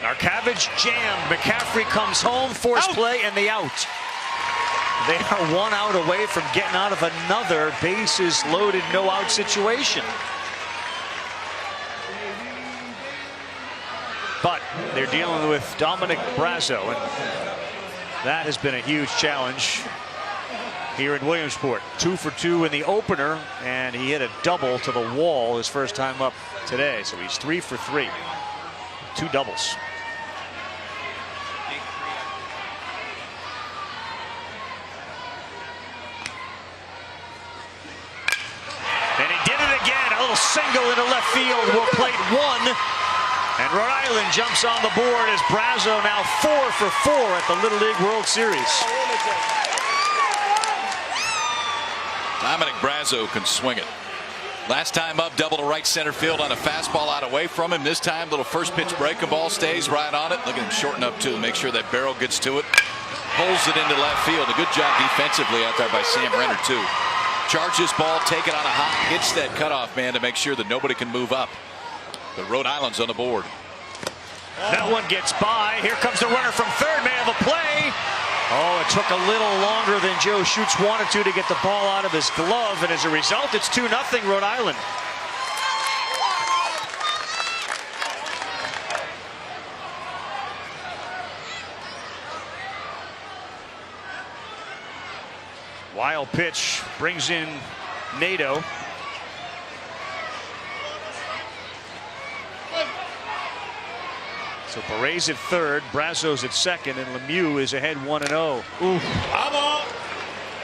Speaker 3: Narkavich jammed. McCaffrey comes home, force play, and the out. They are 1 out away from getting out of another bases loaded, no out situation. But they're dealing with Dominic Brazo, and that has been a huge challenge. here in Williamsport. 2 for 2 in the opener, and he hit a double to the wall his first time up today. So he's 3 for 3. 2 doubles. And he did it again. A little single into left field. Will plate 1. And Rhode Island jumps on the board as Brazo now 4 for 4 at the Little League World Series.
Speaker 4: Dominic Brazo can swing it. Last time up, double to right center field on a fastball out away from him. This time, little first pitch breaking ball, stays right on it. Look at him shorten up too, make sure that barrel gets to it. Pulls it into left field. A good job defensively out there by Sam Renner too. Charges ball, take it on a hop, hits that cutoff man to make sure that nobody can move up. But Rhode Island's on the board.
Speaker 3: That one gets by. Here comes the runner from third. May have a play. Oh, it took a little longer than Joe Schutz wanted to get the ball out of his glove, and as a result, it's 2-0 Rhode Island. Wild pitch brings in Nadeau. So Perez at third, Brazo's at second, and Lemieux is ahead 1-0. Ooh.
Speaker 18: I'm on.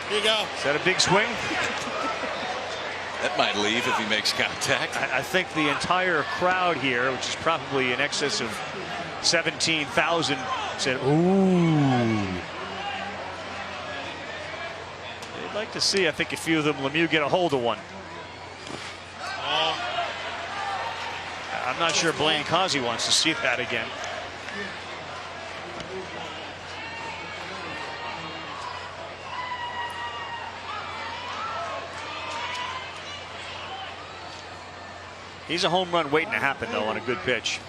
Speaker 18: Here you go.
Speaker 3: Is that a big swing?
Speaker 4: That might leave if he makes contact.
Speaker 3: I think the entire crowd here, which is probably in excess of 17,000, said, ooh. They'd like to see, I think, a few of them, Lemieux get a hold of one. I'm not sure Blaine Causey wants to see that again. He's a home run waiting to happen, though, on a good pitch.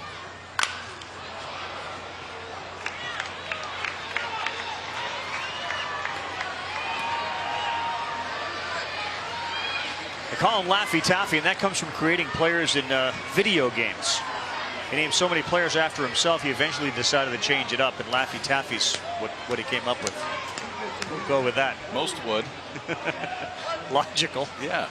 Speaker 3: They call him Laffy Taffy, and that comes from creating players in video games. He named so many players after himself, he eventually decided to change it up, and Laffy Taffy's what he came up with. We'll go with that.
Speaker 4: Most would.
Speaker 3: Logical.
Speaker 4: Yeah.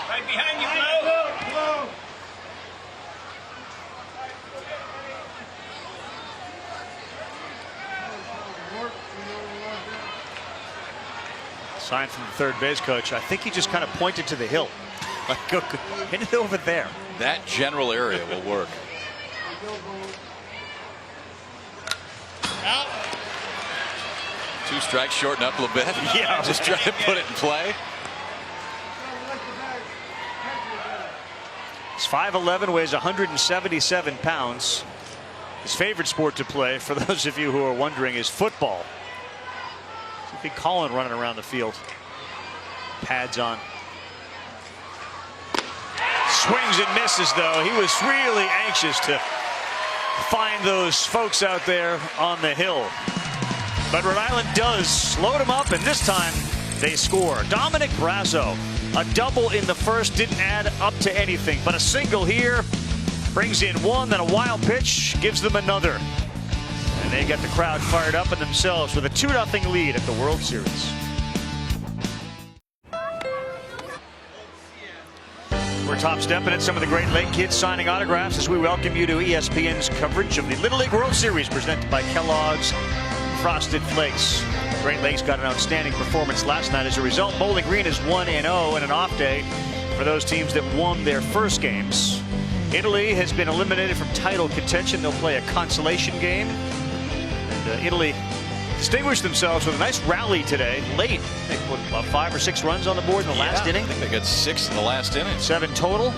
Speaker 2: Right behind you, Flo.
Speaker 3: Sign from the third base coach. I think he just kind of pointed to the hill. Like, go hit it over there.
Speaker 4: That general area will work.
Speaker 18: Out.
Speaker 4: 2 strikes, shorten up a little bit.
Speaker 3: Yeah.
Speaker 4: Just try to put it in play.
Speaker 3: He's 5'11", weighs 177 pounds. His favorite sport to play, for those of you who are wondering, is football. Big Colin running around the field. Pads on. Swings and misses, though. He was really anxious to find those folks out there on the hill. But Rhode Island does load him up, and this time they score. Dominic Brazo, a double in the first, didn't add up to anything, but a single here brings in 1, then a wild pitch gives them another. And they get the crowd fired up in themselves with a 2-0 lead at the World Series. We're top stepping at some of the Great Lake kids signing autographs as we welcome you to ESPN's coverage of the Little League World Series presented by Kellogg's Frosted Flakes. Great Lakes got an outstanding performance last night. As a result, Bowling Green is 1-0 and an off day for those teams that won their first games. Italy has been eliminated from title contention. They'll play a consolation game. Italy distinguished themselves with a nice rally today, late. They put about 5 or 6 runs on the board in the last inning.
Speaker 4: I think they got 6 in the last inning.
Speaker 3: 7 total.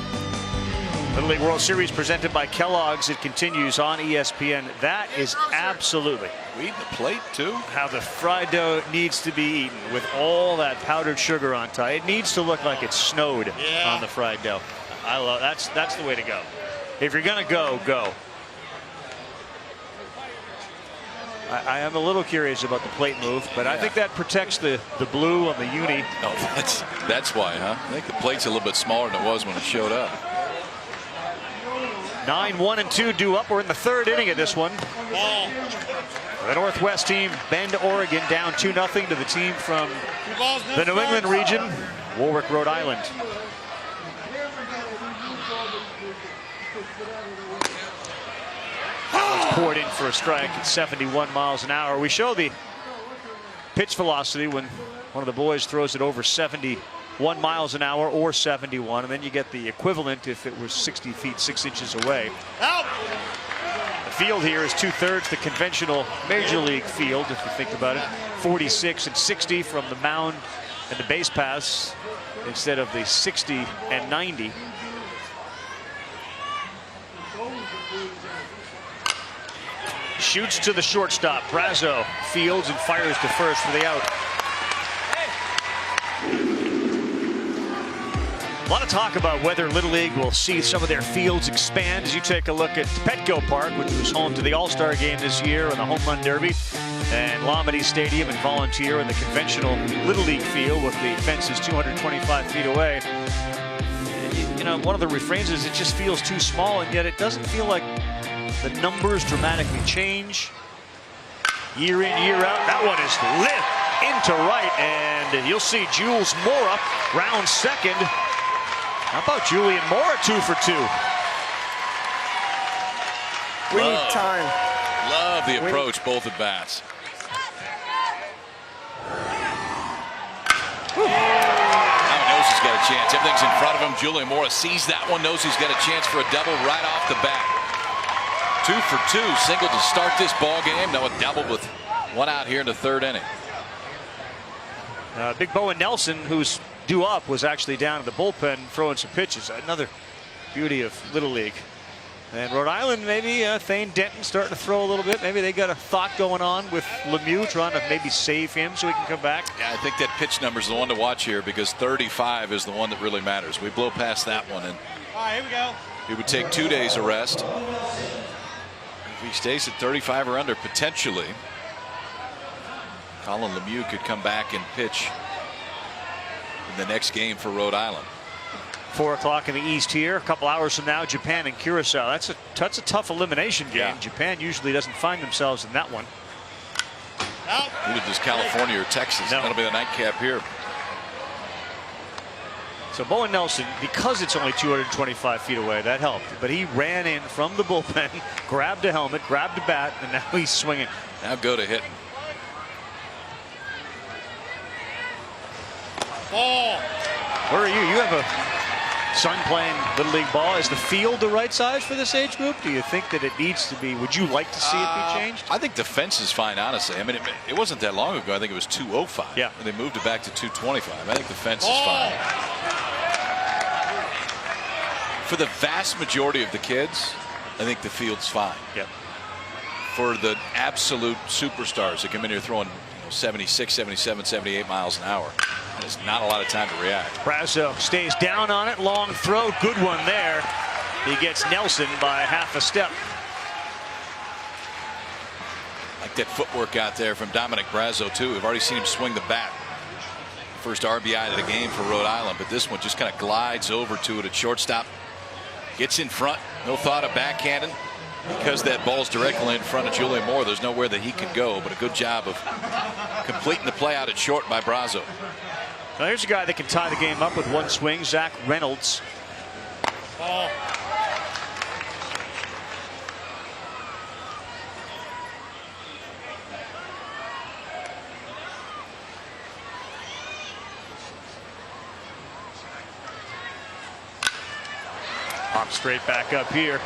Speaker 3: Little League World Series presented by Kellogg's. It continues on ESPN. That is absolutely
Speaker 4: eating the plate too.
Speaker 3: How the fried dough needs to be eaten with all that powdered sugar on top. It needs to look like it snowed on the fried dough. I love that's the way to go. If you're gonna go, go. I am a little curious about the plate move, but I think that protects the blue on the uni.
Speaker 4: Oh, that's why, huh? I think the plate's a little bit smaller than it was when it showed up.
Speaker 3: 9-1-2 due up. We're in the third inning of this one. The Northwest team, Bend, Oregon, down 2-0 to the team from the New England region, Warwick, Rhode Island. It's poured in for a strike at 71 miles an hour. We show the pitch velocity when one of the boys throws it over 71 miles an hour or 71, and then you get the equivalent if it was 60 feet 6 inches away.
Speaker 18: Out.
Speaker 3: The field here is 2/3 the conventional major league field, if you think about it. 46 and 60 from the mound and the base paths instead of the 60 and 90. Shoots to the shortstop. Brazo fields and fires to first for the out. A lot of talk about whether Little League will see some of their fields expand as you take a look at Petco Park, which was home to the All-Star game this year and the Home Run Derby, and Lombardy Stadium and Volunteer in the conventional Little League field with the fences 225 feet away. And you know, one of the refrains is it just feels too small, and yet it doesn't feel like the numbers dramatically change year in, year out. That one is lit into right, and you'll see Jules Mora round second. How about Julian Mora 2 for 2?
Speaker 20: We need time.
Speaker 4: Love the approach, both at bats. Now he knows he's got a chance. Everything's in front of him. Julian Mora sees that one, knows he's got a chance for a double right off the bat. 2 for 2, single to start this ball game. Now a double with one out here in the third inning.
Speaker 3: Big Bowen Nelson, who's due up, was actually down in the bullpen throwing some pitches. Another beauty of Little League. And Rhode Island, maybe Thane Denton starting to throw a little bit. Maybe they got a thought going on with Lemieux trying to maybe save him so he can come back.
Speaker 4: Yeah, I think that pitch number is the one to watch here because 35 is the one that really matters. We blow past that one, and
Speaker 18: All right, here we go.
Speaker 4: he would take 2 days of rest. If he stays at 35 or under, potentially, Colin Lemieux could come back and pitch in the next game for Rhode Island.
Speaker 3: 4 o'clock in the East here. A couple hours from now, Japan and Curacao. That's a tough elimination game.
Speaker 4: Yeah.
Speaker 3: Japan usually doesn't find themselves in that one.
Speaker 4: Either does California or Texas.
Speaker 3: No.
Speaker 4: That'll be the nightcap here.
Speaker 3: So Bowen Nelson, because it's only 225 feet away, that helped. But he ran in from the bullpen, grabbed a helmet, grabbed a bat, and now he's swinging.
Speaker 4: Now go to hitting.
Speaker 18: Ball.
Speaker 3: Where are you? You have a son playing Little League ball. Is the field the right size for this age group? Do you think that it needs to be? Would you like to see it be changed?
Speaker 4: I think the fence is fine, honestly. I mean, it wasn't that long ago. I think it was 205.
Speaker 3: Yeah.
Speaker 4: And they moved it back to 225. I think the fence is fine. For the vast majority of the kids, I think the field's fine.
Speaker 3: Yep.
Speaker 4: For the absolute superstars that come in here throwing 76, 77, 78 miles an hour, there's not a lot of time to react.
Speaker 3: Brazo stays down on it. Long throw. Good one there. He gets Nelson by half a step.
Speaker 4: Like that footwork out there from Dominic Brazo, too. We've already seen him swing the bat. First RBI of the game for Rhode Island, but this one just kind of glides over to it at shortstop. Gets in front. No thought of backhanding. Because that ball's directly in front of Julian Moore, there's nowhere that he can go, but a good job of completing the play out at short by Brazo.
Speaker 3: Now here's a guy that can tie the game up with one swing, Zach Reynolds.
Speaker 18: Ball.
Speaker 3: Pop straight back up here.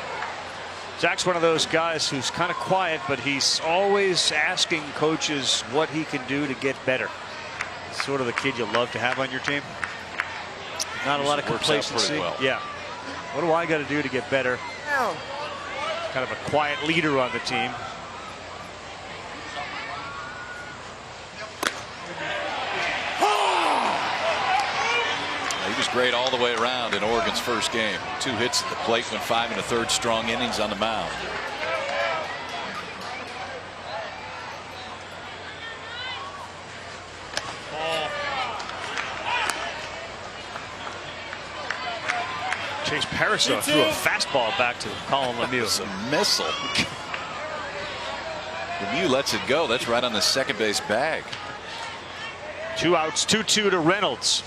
Speaker 3: Zach's one of those guys who's kind of quiet, but he's always asking coaches what he can do to get better. Sort of the kid you love to have on your team. Not a lot of complacency.
Speaker 4: Well.
Speaker 3: Yeah. What do I got to do to get better? Kind of a quiet leader on the team.
Speaker 4: He was great all the way around in Oregon's first game. 2 hits at the plate, went 5 1/3 strong innings on the mound.
Speaker 3: Chase Pariseau threw a fastball back to Colin Lemieux.
Speaker 4: It's a missile. Lemieux lets it go. That's right on the second base bag.
Speaker 3: 2 outs, 2-2 to Reynolds.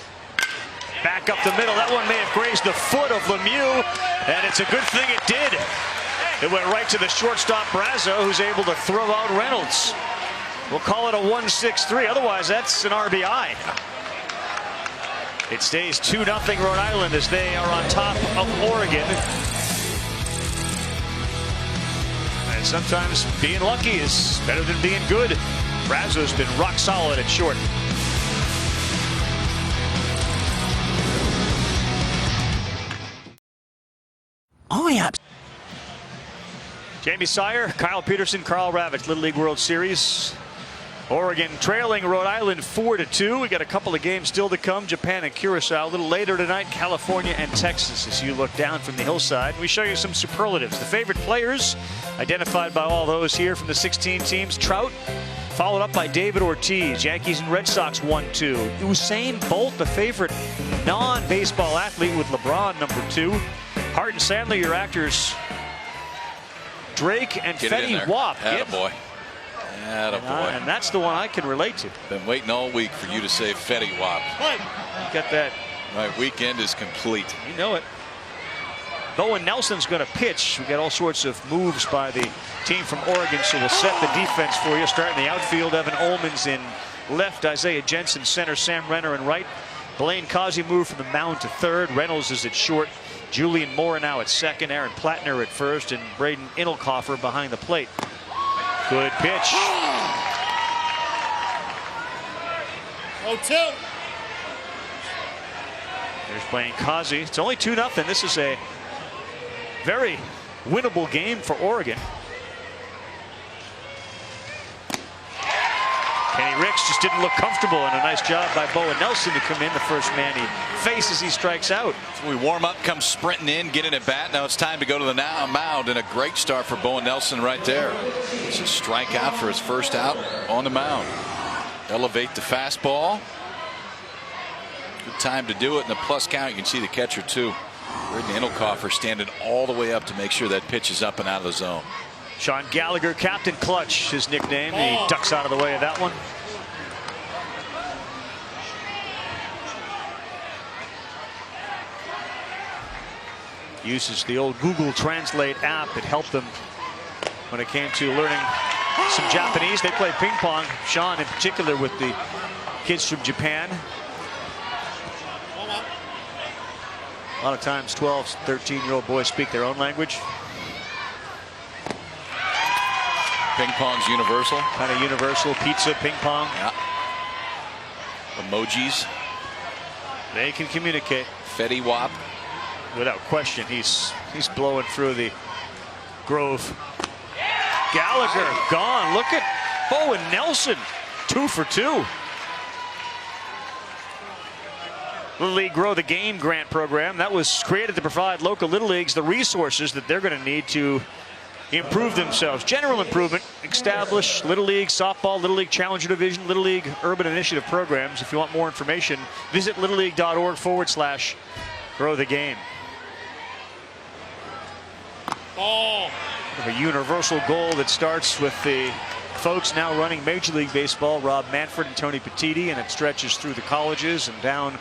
Speaker 3: Back up the middle. That one may have grazed the foot of Lemieux, and it's a good thing it did. It went right to the shortstop Brazo, who's able to throw out Reynolds. We'll call it a 1-6-3. Otherwise, that's an RBI. It stays 2-0 Rhode Island as they are on top of Oregon. And sometimes being lucky is better than being good. Brazo's been rock solid at short.
Speaker 1: Oh, yeah.
Speaker 3: Jamie Sire, Kyle Peterson, Carl Ravitch, Little League World Series. Oregon trailing Rhode Island 4-2. We got a couple of games still to come. Japan and Curacao. A little later tonight, California and Texas. As you look down from the hillside, we show you some superlatives. The favorite players identified by all those here from the 16 teams. Trout, followed up by David Ortiz. Yankees and Red Sox 1-2. Usain Bolt, the favorite non-baseball athlete, with LeBron number 2. Hart and Sandler, your actors. Drake and Fetty Wap.
Speaker 4: Attaboy. Attaboy.
Speaker 3: And that's the one I can relate to.
Speaker 4: Been waiting all week for you to say Fetty Wap.
Speaker 3: Got that.
Speaker 4: My weekend is complete.
Speaker 3: You know it. Bowen Nelson's going to pitch. We got all sorts of moves by the team from Oregon, so we'll set the defense for you. Starting the outfield, Evan Ullman's in left, Isaiah Jensen center, Sam Renner in right. Blaine Causey moved from the mound to third. Reynolds is at short. Julian Moore now at second. Aaron Plattner at first, and Braden Inelkoffer behind the plate. Good pitch.
Speaker 18: Oh, 2.
Speaker 3: There's Blaine Causey. It's only 2-0. This is a very winnable game for Oregon. Kenny Ricks just didn't look comfortable, and a nice job by Bowen Nelson to come in. The first man he faces, he strikes out.
Speaker 4: So we warm up, come sprinting in, getting at bat. Now it's time to go to the mound, and a great start for Bowen Nelson right there. It's a strikeout for his first out on the mound. Elevate the fastball. Good time to do it in the plus count. You can see the catcher too. Braden Inelkoffer standing all the way up to make sure that pitch is up and out of the zone.
Speaker 3: Sean Gallagher, Captain Clutch, his nickname. He ducks out of the way of that one. Uses the old Google Translate app. It helped them when it came to learning some Japanese. They play ping pong, Sean in particular, with the kids from Japan. A lot of times 12, 13-year-old boys speak their own language.
Speaker 4: Ping pong's universal.
Speaker 3: Kind of universal. Pizza, ping pong.
Speaker 4: Yeah. Emojis.
Speaker 3: They can communicate.
Speaker 4: Fetty Wap.
Speaker 3: Without question, he's blowing through the grove. Gallagher gone. Look at Bowen Nelson. 2 for 2. Little League Grow the Game grant program that was created to provide local Little Leagues the resources that they're going to need to improve themselves. General improvement, establish Little League Softball, Little League Challenger Division, Little League Urban Initiative programs. If you want more information, visit littleleague.org/grow the game.
Speaker 18: Ball.
Speaker 3: A universal goal that starts with the folks now running Major League Baseball, Rob Manfred and Tony Petitti, and it stretches through the colleges and down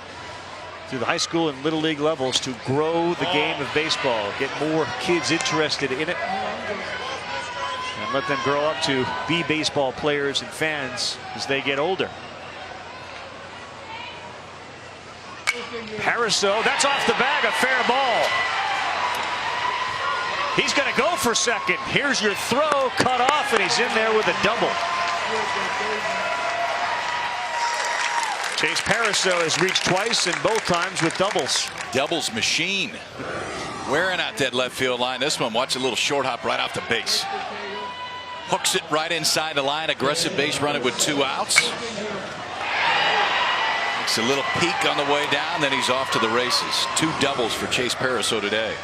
Speaker 3: through the high school and Little League levels to grow the game of baseball, get more kids interested in it, and let them grow up to be baseball players and fans as they get older. Pariseau, that's off the bag, a fair ball. He's going to go for second. Here's your throw, cut off, and he's in there with a double. Chase Pariseau has reached twice, and both times with doubles.
Speaker 4: Doubles machine. Wearing out that left field line. This one, watch a little short hop right off the base. Hooks it right inside the line. Aggressive base running with 2 outs. Makes a little peek on the way down, then he's off to the races. 2 doubles for Chase Pariseau today.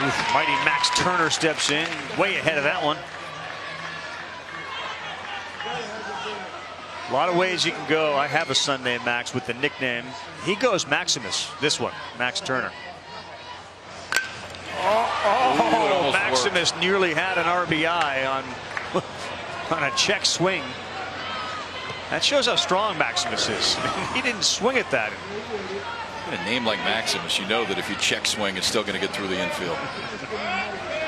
Speaker 3: Oof, mighty Max Turner steps in, way ahead of that one. A lot of ways you can go. I have a son named Max with the nickname. He goes Maximus, this one, Max Turner. Oh, Maximus nearly had an RBI on a check swing. That shows how strong Maximus is. He didn't swing at that.
Speaker 4: In a name like Maximus, you know that if you check swing, it's still going to get through the infield.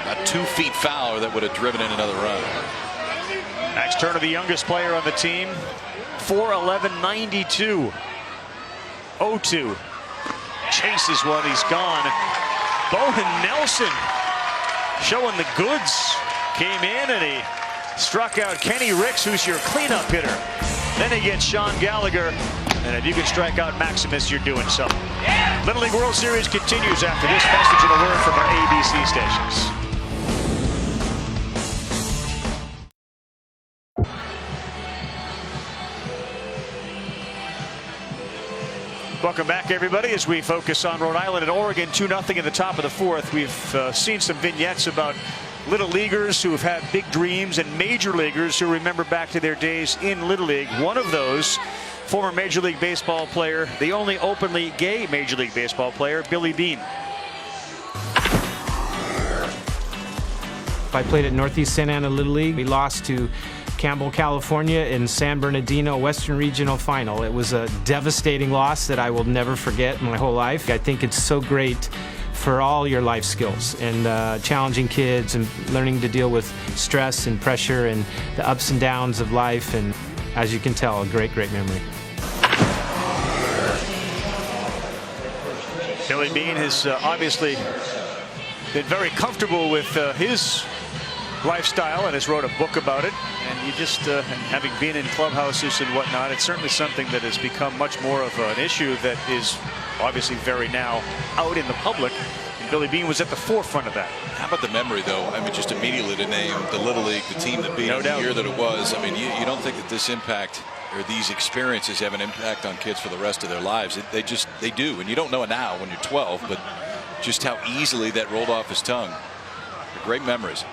Speaker 4: A 2 feet foul that would have driven in another run.
Speaker 3: Max Turner, the youngest player on the team, 4'11", 92. 0-2. Chases one, he's gone. Bowen Nelson showing the goods. Came in and he struck out Kenny Ricks, who's your cleanup hitter. Then he gets Sean Gallagher. And if you can strike out Maximus, you're doing something. Little League World Series continues after this message and a word from our ABC stations. Welcome back, everybody, as we focus on Rhode Island and Oregon. 2-0 in the top of the fourth. We've seen some vignettes about Little Leaguers who have had big dreams and major leaguers who remember back to their days in Little League. One of those, former Major League Baseball player, the only openly gay Major League Baseball player, Billy Beane.
Speaker 21: I played at Northeast Santa Ana Little League. We lost to Campbell, California in San Bernardino Western Regional Final. It was a devastating loss that I will never forget my whole life. I think it's so great for all your life skills and challenging kids and learning to deal with stress and pressure and the ups and downs of life, and as you can tell, a great memory.
Speaker 3: Billy Beane has obviously been very comfortable with his lifestyle and has wrote a book about it. And you just, having been in clubhouses and whatnot, it's certainly something that has become much more of an issue that is obviously very now out in the public. And Billy Beane was at the forefront of that.
Speaker 4: How about the memory, though? I mean, just immediately to name the Little League, the team that beat
Speaker 3: No
Speaker 4: him
Speaker 3: doubt.
Speaker 4: the year that it was. I mean, you don't think that this impact or these experiences have an impact on kids for the rest of their lives. They do. And you don't know it now when you're 12, but just how easily that rolled off his tongue. They're great memories.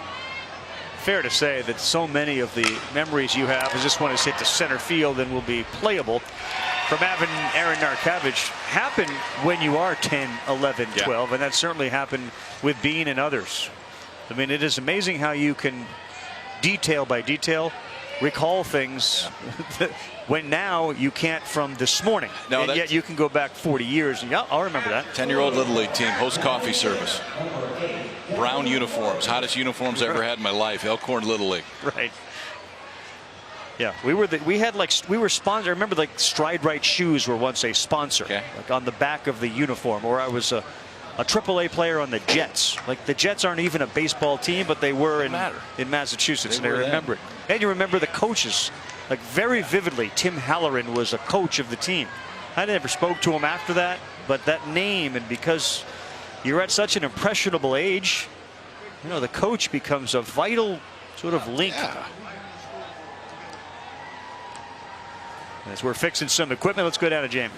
Speaker 3: Fair to say that so many of the memories you have as this one is hit to center field and will be playable from having Aaron Narkavich happen when you are 10, 11, 12, and that certainly happened with Beane and others. I mean, it is amazing how you can detail by detail recall things when now you can't from this morning.
Speaker 4: No,
Speaker 3: and yet you can go back 40 years and I'll remember that.
Speaker 4: 10-year-old Little League team hosts coffee service. Brown uniforms, hottest uniforms I ever had in my life. Elkhorn Little League.
Speaker 3: Right. Yeah, we were sponsored. I remember like Stride Right shoes were once a sponsor, like on the back of the uniform. Or I was a AAA player on the Jets. Like the Jets aren't even a baseball team, but they were in Massachusetts, and I remember it. And you remember the coaches, like very vividly. Tim Halloran was a coach of the team. I never spoke to him after that, but that name, and because you're at such an impressionable age, you know, the coach becomes a vital sort of link. As we're fixing some equipment, let's go down to James.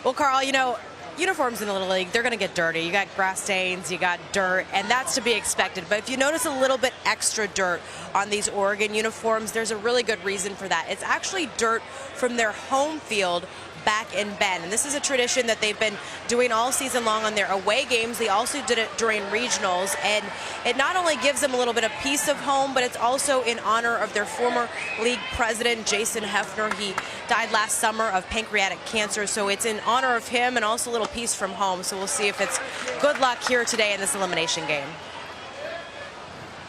Speaker 5: Well, Carl, you know, uniforms in the Little League, they're going to get dirty. You got grass stains, you got dirt, and that's to be expected. But if you notice a little bit extra dirt on these Oregon uniforms, there's a really good reason for that. It's actually dirt from their home field back in Bend. And this is a tradition that they've been doing all season long on their away games. They also did it during regionals, and it not only gives them a little bit of peace of home, but it's also in honor of their former league president, Jason Hefner. He died last summer of pancreatic cancer, so it's in honor of him and also a little peace from home. So we'll see if it's good luck here today in this elimination game.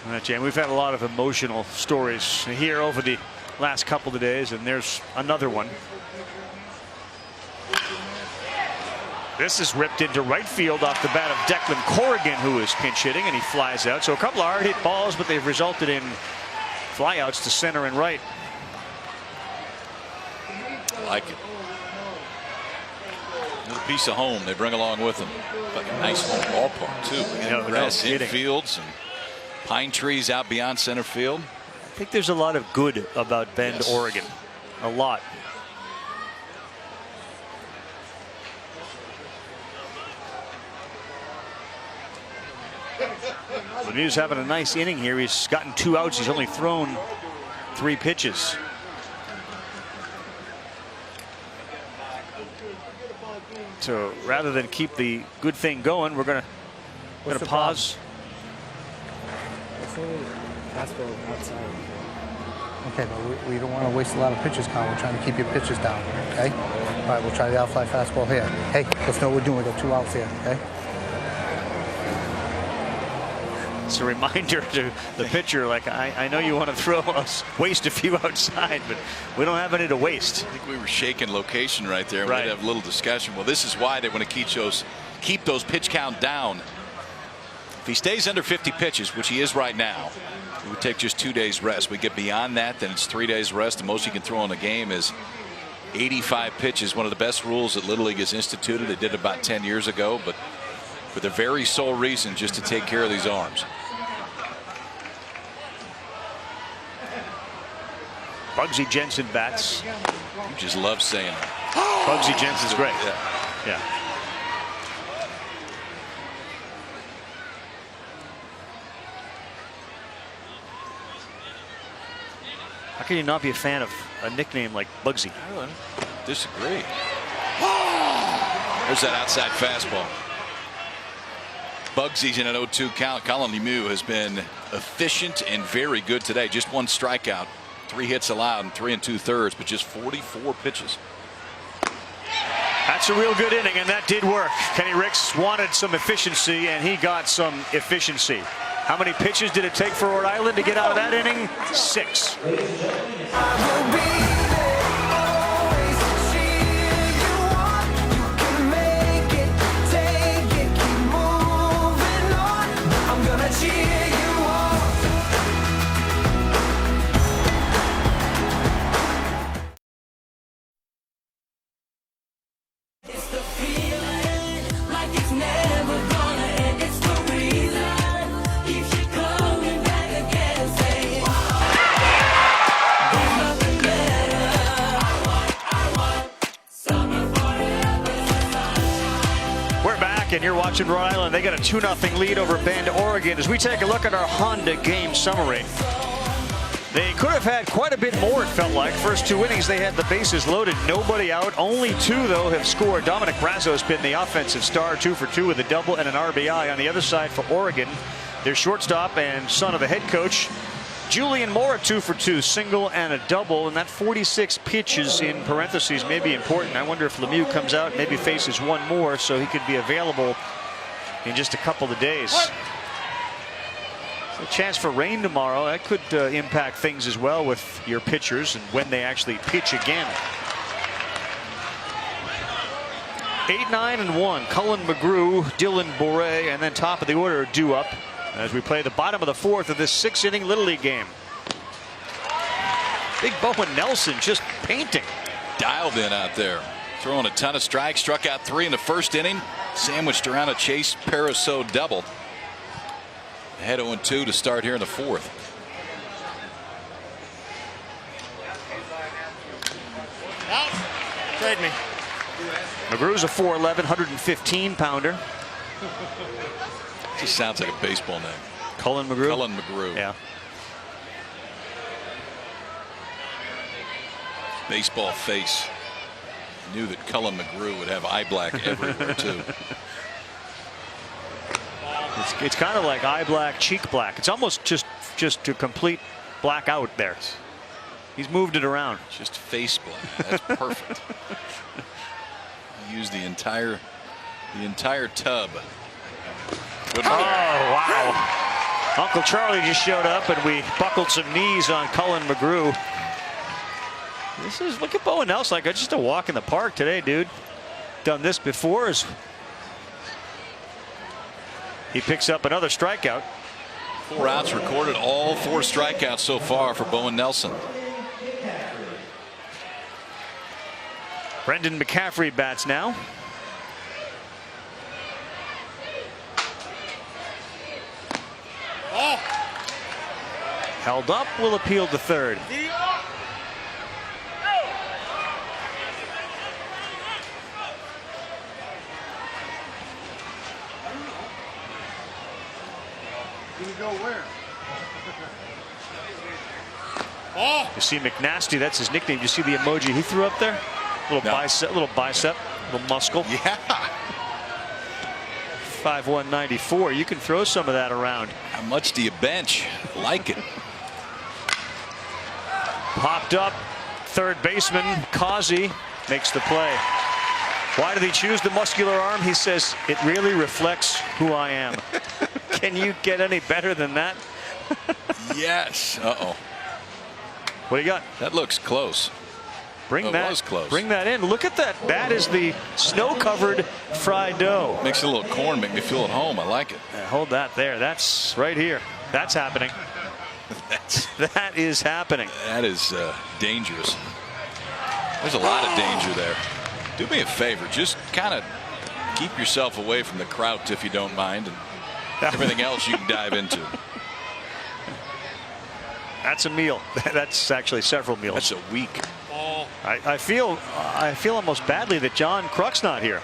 Speaker 3: All right, Jan, we've had a lot of emotional stories here over the last couple of days, and there's another one. This is ripped into right field off the bat of Declan Corrigan, who is pinch hitting, and he flies out. So a couple of hard hit balls, but they've resulted in flyouts to center and right.
Speaker 4: I like it. Little piece of home they bring along with them. Like a nice home ballpark too. Grass infields and pine trees out beyond center field.
Speaker 3: I think there's a lot of good about Bend, Oregon. A lot. Lemieux's having a nice inning here. He's gotten 2 outs. He's only thrown 3 pitches. So rather than keep the good thing going, we're going to Going to pause.
Speaker 6: Fastball outside. Okay, but we don't want to waste a lot of pitches, Colin. We're trying to keep your pitches down, okay? All right, we'll try the outfly fastball here. Hey, let's know what we're doing. We got 2 outs here, okay?
Speaker 3: It's a reminder to the pitcher, like, I know you want to throw us, waste a few outside, but we don't have any to waste.
Speaker 4: I think we were shaking location right there.
Speaker 3: Right.
Speaker 4: We'd have a little discussion. Well, this is why they want to keep those pitch count down. If he stays under 50 pitches, which he is right now, it would take just 2 days rest. We get beyond that, then it's 3 days rest. The most you can throw in a game is 85 pitches. One of the best rules that Little League has instituted. They did it about 10 years ago, but for the very sole reason just to take care of these arms.
Speaker 3: Bugsy Jensen bats.
Speaker 4: You just love saying it.
Speaker 3: Bugsy Jensen's great. Yeah. How can you not be a fan of a nickname like Bugsy?
Speaker 4: I don't disagree. There's that outside fastball. Bugsy's in an 0-2 count. Colin Lemieux has been efficient and very good today. Just 1 strikeout, 3 hits allowed, and 3 2/3, but just 44 pitches.
Speaker 3: That's a real good inning, and that did work. Kenny Ricks wanted some efficiency, and he got some efficiency. How many pitches did it take for Rhode Island to get out of that inning? 6. And you're watching Rhode Island. They got a 2-0 lead over Bend, Oregon. As we take a look at our Honda game summary, they could have had quite a bit more, it felt like. First 2 innings, they had the bases loaded, nobody out. Only 2, though, have scored. Dominic Brazo's been the offensive star, 2 for 2 with a double and an RBI. On the other side for Oregon, their shortstop and son of the head coach, Julian Mora, 2 for 2, single and a double, and that 46 pitches in parentheses may be important. I wonder if Lemieux comes out and maybe faces 1 more so he could be available in just a couple of days. So a chance for rain tomorrow. That could impact things as well with your pitchers and when they actually pitch again. 8-9-1. Cullen McGrew, Dylan Boré, and then top of the order due up as we play the bottom of the 4th of this 6-inning Little League game. Big Bowen Nelson just painting.
Speaker 4: Dialed in out there. Throwing a ton of strikes. Struck out 3 in the 1st inning. Sandwiched around a Chase Pariseau double. Ahead 0-2 to start here in the 4th.
Speaker 18: Out. Trade me.
Speaker 3: McGrew's a 4'11", 115-pounder.
Speaker 4: Just sounds like a baseball name.
Speaker 3: Cullen McGrew?
Speaker 4: Cullen McGrew.
Speaker 3: Yeah.
Speaker 4: Baseball face. Knew that Cullen McGrew would have eye black everywhere, too.
Speaker 3: It's kind of like eye black, cheek black. It's almost just a complete blackout there. He's moved it around.
Speaker 4: Just face black. That's perfect. Use the entire tub.
Speaker 3: Oh, wow. Uncle Charlie just showed up and we buckled some knees on Cullen McGrew. Look at Bowen Nelson, like just a walk in the park today, dude. Done this before. He picks up another strikeout.
Speaker 4: 4 outs recorded, all 4 strikeouts so far for Bowen Nelson.
Speaker 3: Brendan McCaffrey bats now.
Speaker 18: Oh.
Speaker 3: Held up, will appeal to 3rd.
Speaker 18: Did he go where? Oh.
Speaker 3: You see McNasty, that's his nickname. You see the emoji he threw up there? Little bicep, little muscle.
Speaker 4: Yeah.
Speaker 3: 6'5", 194. You can throw some of that around.
Speaker 4: How much do you bench? Like it.
Speaker 3: Popped up. Third baseman Causey makes the play. Why did he choose the muscular arm? He says, it really reflects who I am. Can you get any better than that?
Speaker 4: Yes. Uh-oh.
Speaker 3: What do you got?
Speaker 4: That looks close.
Speaker 3: Bring
Speaker 4: that was close.
Speaker 3: Bring that in. Look at that. That is the snow-covered fried dough.
Speaker 4: Makes a little corn, make me feel at home. I like it.
Speaker 3: Hold that there. That's right here. That's happening. That is happening.
Speaker 4: That is dangerous. There's a lot of danger there. Do me a favor. Just kind of keep yourself away from the kraut if you don't mind, and everything else you can dive into.
Speaker 3: That's a meal. That's actually several meals.
Speaker 4: That's a week.
Speaker 3: I feel almost badly that John Kruk's not here.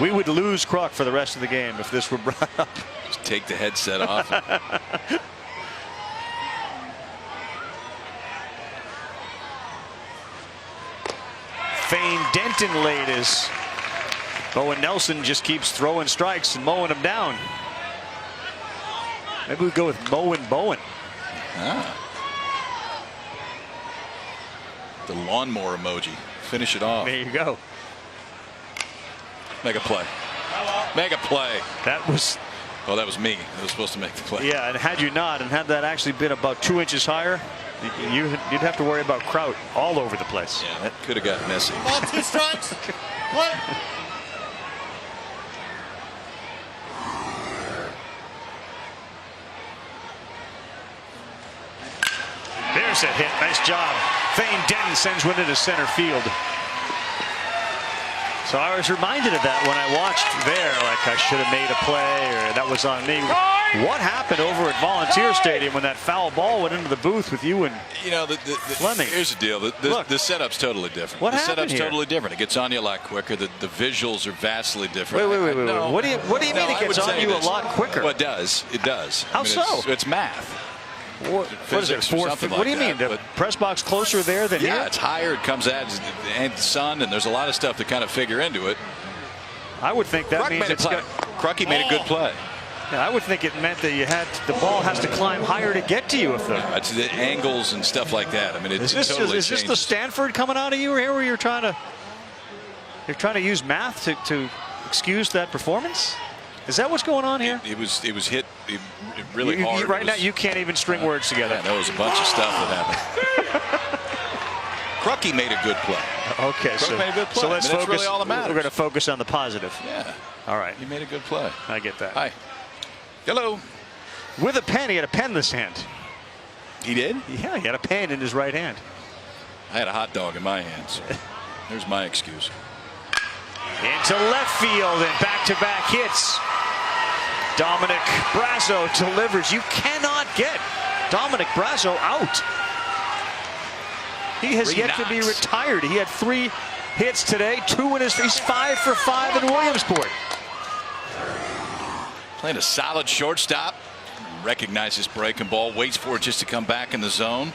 Speaker 3: We would lose Kruk for the rest of the game if this were brought up.
Speaker 4: Just take the headset off.
Speaker 3: Fane Denton late as Bowen Nelson just keeps throwing strikes and mowing them down. Maybe we go with Bowen.
Speaker 4: The lawnmower emoji. Finish it off.
Speaker 3: There you go.
Speaker 4: Make a play. Make a play.
Speaker 3: That was.
Speaker 4: Oh, that was me. I was supposed to make the play.
Speaker 3: Yeah, and had you not, and had that actually been about 2 inches higher, you'd have to worry about kraut all over the place.
Speaker 4: Yeah, that could have got messy.
Speaker 18: Ball, 2 strikes. What?
Speaker 3: There's a hit. Nice job. Fane Denton sends one into center field. So I was reminded of that when I watched there, like I should have made a play, or that was on me. What happened over at Volunteer Stadium when that foul ball went into the booth with you and Fleming?
Speaker 4: Here's the deal. The setup's totally different.
Speaker 3: What
Speaker 4: the
Speaker 3: happened
Speaker 4: setup's
Speaker 3: here?
Speaker 4: Totally different. It gets on you a lot quicker. The visuals are vastly different.
Speaker 3: Wait.
Speaker 4: No,
Speaker 3: What do you mean it gets on you a lot quicker?
Speaker 4: Well, it does. It does.
Speaker 3: How so?
Speaker 4: It's math.
Speaker 3: What is it? What do you mean? The press box closer there than here?
Speaker 4: Yeah, it's higher. It comes out and the sun, and there's a lot of stuff that kind of figure into it.
Speaker 3: I would think that means it's got.
Speaker 4: Crucky made a good play.
Speaker 3: Yeah, I would think it meant that the ball has to climb higher to get to you.
Speaker 4: It's the angles and stuff like that. I mean,
Speaker 3: is this the Stanford coming out of you here, where you're trying to use math to excuse that performance? Is that what's going on here?
Speaker 4: It was hit really hard.
Speaker 3: Right now, you can't even string words together.
Speaker 4: Yeah, there was a bunch of stuff that happened. Crucky made a good play.
Speaker 3: Okay,
Speaker 4: so
Speaker 3: let's focus.
Speaker 4: Really all that matters.
Speaker 3: We're going to focus on the positive.
Speaker 4: Yeah.
Speaker 3: All right.
Speaker 4: He made a good play.
Speaker 3: I get that.
Speaker 4: Hi. Hello.
Speaker 3: With a pen, he had a pen in this hand.
Speaker 4: He did?
Speaker 3: Yeah, he had a pen in his right hand.
Speaker 4: I had a hot dog in my hand, so there's my excuse.
Speaker 3: Into left field and back-to-back hits. Dominic Brasso delivers. You cannot get Dominic Brasso out. He has yet to be retired. He had 3 hits today, 2 in his. He's 5 for 5 in Williamsport.
Speaker 4: Playing a solid shortstop. Recognizes breaking ball, waits for it just to come back in the zone,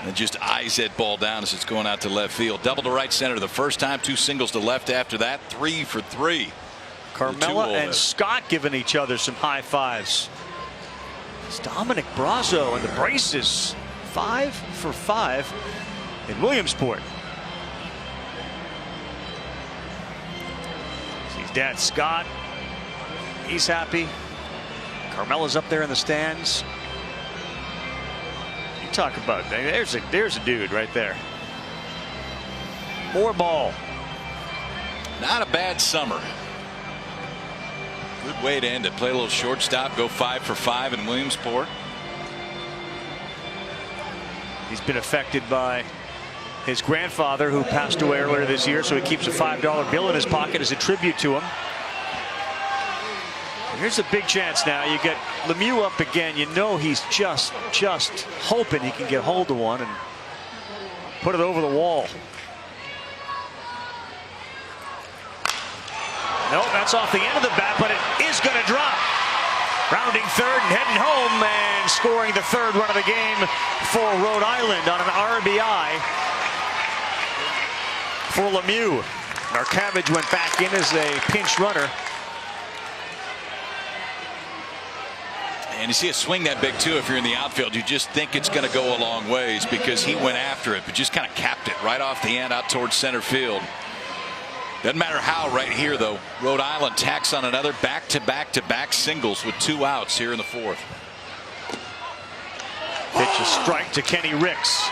Speaker 4: and just eyes that ball down as it's going out to left field. Double to right center the first time, 2 singles to left after that. 3 for 3.
Speaker 3: Carmella and Scott giving each other some high fives. It's Dominic Brasso and the braces. 5 for 5 in Williamsport. Sees Dad Scott. He's happy. Carmella's up there in the stands. You talk about there's a dude right there. More ball.
Speaker 4: Not a bad summer. Good way to end it. Play a little shortstop, go 5 for 5 in Williamsport.
Speaker 3: He's been affected by his grandfather, who passed away earlier this year, so he keeps a $5 bill in his pocket as a tribute to him. Here's a big chance now. You get Lemieux up again. You know he's just hoping he can get hold of one and put it over the wall. Nope, that's off the end of the bat, but it is going to drop. Rounding third and heading home and scoring the 3rd run of the game for Rhode Island on an RBI for Lemieux. Narcavage went back in as a pinch runner.
Speaker 4: And you see it swing that big, too, if you're in the outfield. You just think it's going to go a long ways because he went after it, but just kind of capped it right off the end out towards center field. Doesn't matter how right here, though. Rhode Island tacks on another back-to-back-to-back singles with 2 outs here in the 4th.
Speaker 3: Pitch a strike to Kenny Ricks.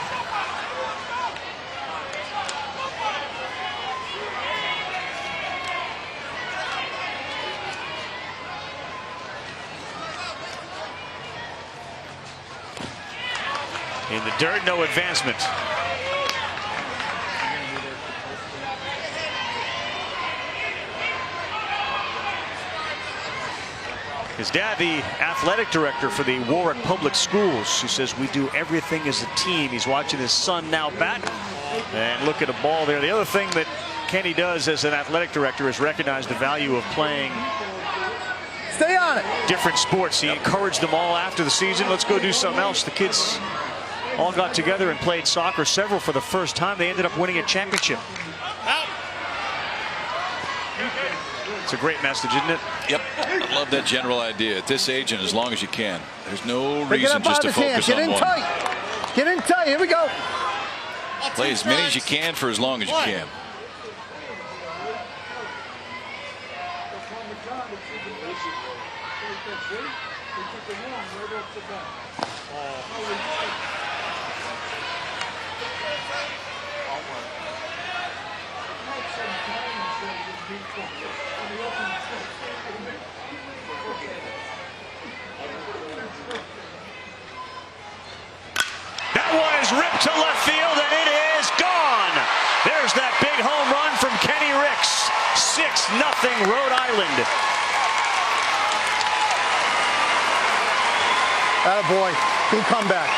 Speaker 3: In the dirt, no advancement. His dad, the athletic director for the Warwick Public Schools, who says we do everything as a team. He's watching his son now bat and look at a ball there. The other thing that Kenny does as an athletic director is recognize the value of playing
Speaker 6: Stay on it.
Speaker 3: different sports. He encouraged them all after the season. Let's go do something else. The kids all got together and played soccer, several for the first time. They ended up winning a championship. It's a great message, isn't it?
Speaker 4: Yep. I love that general idea. At this age and as long as you can. There's no reason just to focus on one.
Speaker 6: Get in tight. Get in tight. Here we go.
Speaker 4: Play as many as you can for as long as you can.
Speaker 3: That one is ripped to left field, and it is gone. There's that big home run from Kenny Ricks. 6-0 Rhode Island.
Speaker 6: Attaboy. Good comeback.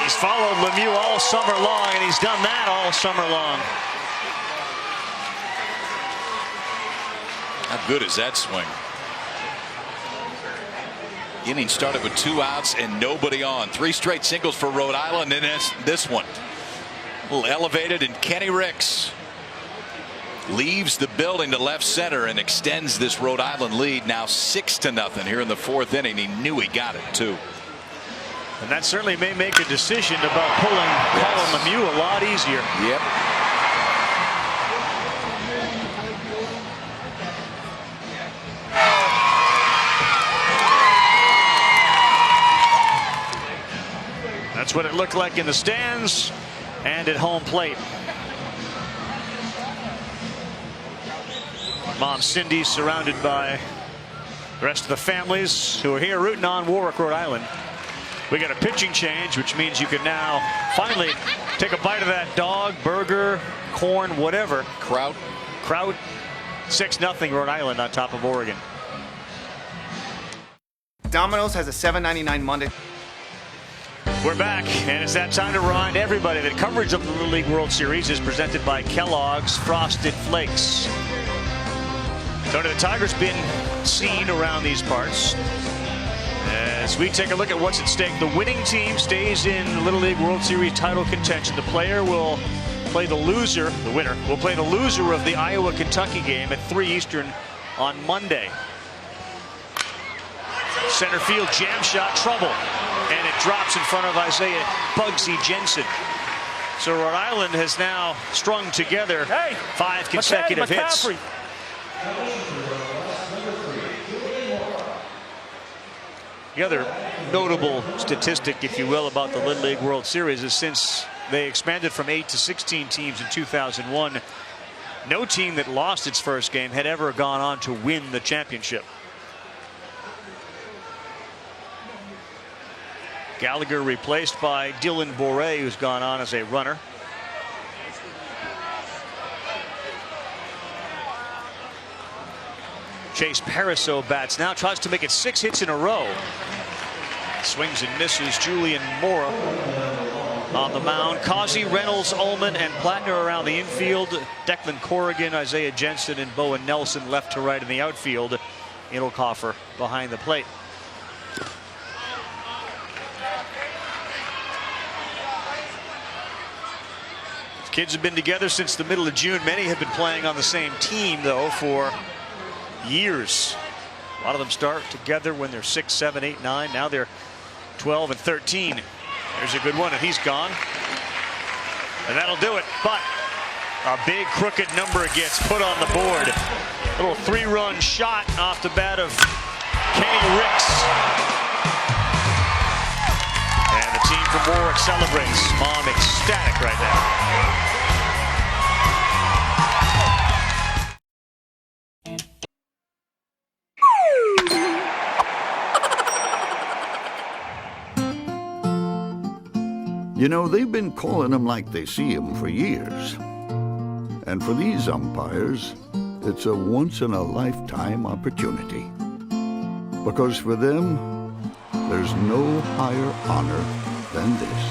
Speaker 3: He's followed Lemieux all summer long, and he's done that all summer long.
Speaker 4: How good is that swing? Inning started with 2 outs and nobody on. 3 straight singles for Rhode Island, and this one. A little elevated, and Kenny Ricks leaves the building to left center and extends this Rhode Island lead, now 6-0 here in the 4th inning. He knew he got it, too.
Speaker 3: And that certainly may make a decision about pulling Colin Lemieux a lot easier.
Speaker 4: Yep.
Speaker 3: That's what it looked like in the stands and at home plate. Mom Cindy surrounded by the rest of the families who are here rooting on Warwick, Rhode Island. We got a pitching change, which means you can now finally take a bite of that dog, burger, corn, whatever.
Speaker 4: Kraut.
Speaker 3: 6-0 Rhode Island on top of Oregon.
Speaker 7: Domino's has a $7.99 Monday.
Speaker 3: We're back, and it's that time to remind everybody that coverage of the Little League World Series is presented by Kellogg's Frosted Flakes. Tony, the Tigers been seen around these parts. As we take a look at what's at stake, the winning team stays in the Little League World Series title contention. The player will play the loser, the winner, will play the loser of the Iowa-Kentucky game at 3 Eastern on Monday. Center field jam shot, trouble, and it drops in front of Isaiah Bugsy Jensen. So Rhode Island has now strung together 5 consecutive hits. The other notable statistic, if you will, about the Little League World Series is since they expanded from 8 to 16 teams in 2001, no team that lost its first game had ever gone on to win the championship. Gallagher replaced by Dylan Boré, who's gone on as a runner. Chase Pariseau bats now, tries to make it 6 hits in a row. Swings and misses. Julian Mora on the mound. Causey, Reynolds, Ullman, and Plattner around the infield. Declan Corrigan, Isaiah Jensen, and Bowen Nelson left to right in the outfield. Indelkoffer behind the plate. Kids have been together since the middle of June. Many have been playing on the same team, though, for years. A lot of them start together when they're 6, 7, 8, 9. Now they're 12 and 13. There's a good one, and he's gone. And that'll do it. But a big crooked number gets put on the board. A little 3-run shot off the bat of Kenny Ricks. And the team from Warwick celebrates. Mom ecstatic right now.
Speaker 8: You know, they've been calling them like they see them for years. And for these umpires, it's a once-in-a-lifetime opportunity. Because for them, there's no higher honor than this.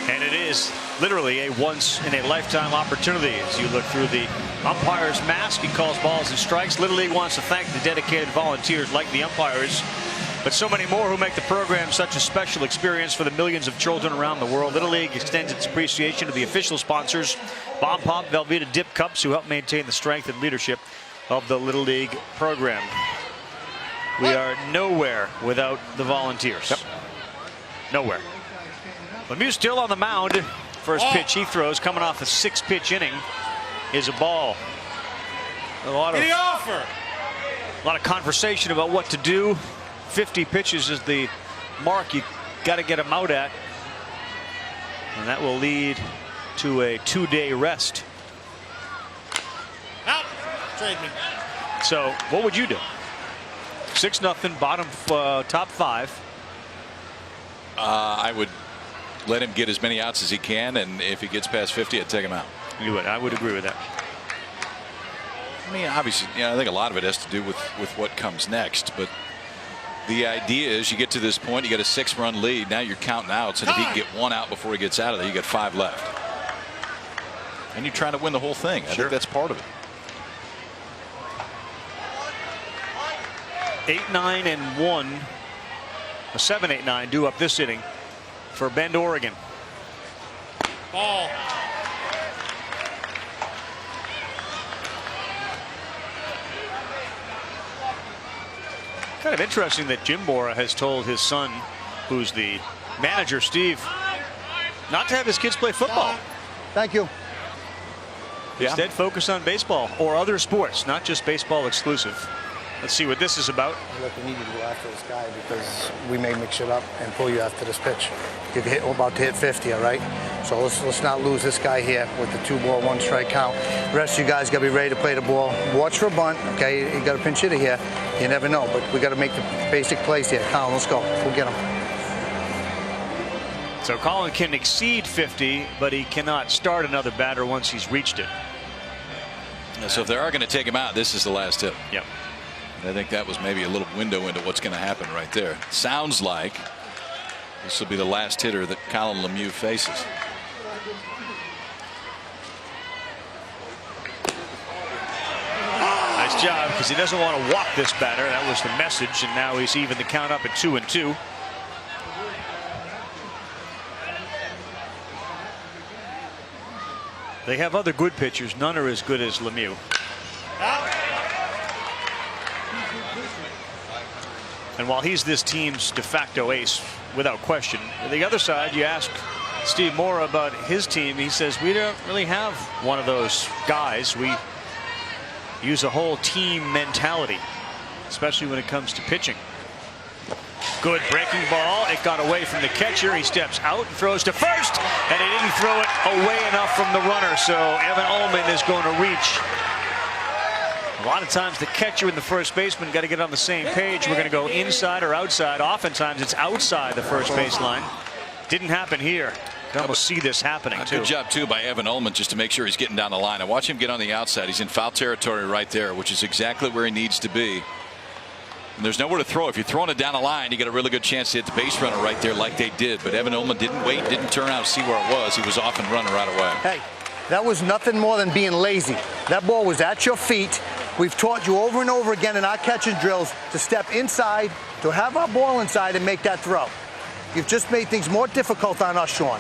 Speaker 3: And it is literally a once-in-a-lifetime opportunity. As you look through the umpire's mask, he calls balls and strikes. Little League wants to thank the dedicated volunteers like the umpires, but so many more who make the program such a special experience for the millions of children around the world. Little League extends its appreciation to the official sponsors, Bomb Pop, Velveeta Dip Cups, who help maintain the strength and leadership of the Little League program. We are nowhere without the volunteers. Yep. Nowhere. Lemieux still on the mound. First pitch he throws, coming off the 6-pitch inning, is a ball. A lot of conversation about what to do. 50 pitches is the mark you got to get him out at, and that will lead to a 2-day rest.
Speaker 18: Out. Trade me.
Speaker 3: So what would you do? 6-0, bottom top 5.
Speaker 4: I would let him get as many outs as he can, and if he gets past 50, I'd take him out.
Speaker 3: You would. I would agree with that.
Speaker 4: I mean, obviously, I think a lot of it has to do with what comes next, but the idea is you get to this point, you get a 6-run lead, now you're counting outs, and if he can get 1 out before he gets out of there, you get 5 left. And you're trying to win the whole thing. I think that's part of it.
Speaker 3: 8-9-1, a 7-8-9 due up this inning for Bend, Oregon.
Speaker 18: Ball.
Speaker 3: Kind of interesting that Jim Mora has told his son, who's the manager, Steve, not to have his kids play football.
Speaker 6: Thank you.
Speaker 3: Instead, focus on baseball or other sports, not just baseball exclusive. Let's see what this is about.
Speaker 6: Look, we need to go after this guy because we may mix it up and pull you after this pitch. We're about to hit 50, all right? So let's not lose this guy here with the 2-ball, 1-strike count. The rest of you guys got to be ready to play the ball. Watch for a bunt, okay? You got a pinch hitter here. You never know, but we got to make the basic plays here. Colin, let's go. We'll get him.
Speaker 3: So Colin can exceed 50, but he cannot start another batter once he's reached it.
Speaker 4: So if they are going to take him out, this is the last hit.
Speaker 3: Yep.
Speaker 4: I think that was maybe a little window into what's going to happen right there. Sounds like this will be the last hitter that Colin Lemieux faces.
Speaker 3: Nice job, because he doesn't want to walk this batter. That was the message, and now he's even the count up at 2-2. They have other good pitchers. None are as good as Lemieux. And while he's this team's de facto ace, without question, the other side, you ask Steve Mora about his team, he says, we don't really have one of those guys. We use a whole team mentality, especially when it comes to pitching. Good breaking ball. It got away from the catcher. He steps out and throws to first, and he didn't throw it away enough from the runner, so Evan Ullman is going to reach. A lot of times the catcher and the first baseman got to get on the same page. We're going to go inside or outside. Oftentimes it's outside the first baseline. Didn't happen here. You can almost see this happening, too.
Speaker 4: Good job, too, by Evan Ullman just to make sure he's getting down the line. I watch him get on the outside. He's in foul territory right there, which is exactly where he needs to be. And there's nowhere to throw. If you're throwing it down the line, you got a really good chance to hit the base runner right there like they did. But Evan Ullman didn't wait, didn't turn out, see where it was. He was off and running right away.
Speaker 6: Hey, that was nothing more than being lazy. That ball was at your feet. We've taught you over and over again in our catching drills to step inside, to have our ball inside and make that throw. You've just made things more difficult on us, Sean.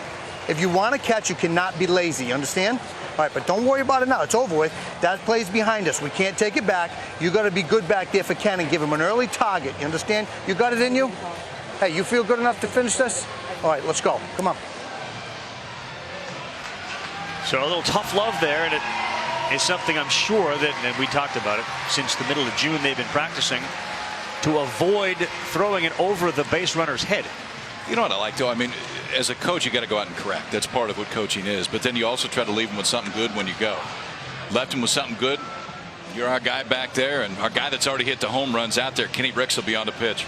Speaker 6: If you want to catch, you cannot be lazy. You understand? All right, but don't worry about it now. It's over with. That play's behind us. We can't take it back. You got to be good back there for Ken and give him an early target. You understand? You got it in you? Hey, you feel good enough to finish this? All right, let's go. Come on.
Speaker 3: So a little tough love there, and it is something I'm sure that, and we talked about it, since the middle of June they've been practicing to avoid throwing it over the base runner's head.
Speaker 4: You know what I like, though? I mean, as a coach, you got to go out and correct. That's part of what coaching is. But then you also try to leave him with something good when you go. Left him with something good. You're our guy back there, and our guy that's already hit the home runs out there, Kenny Ricks, will be on the pitch.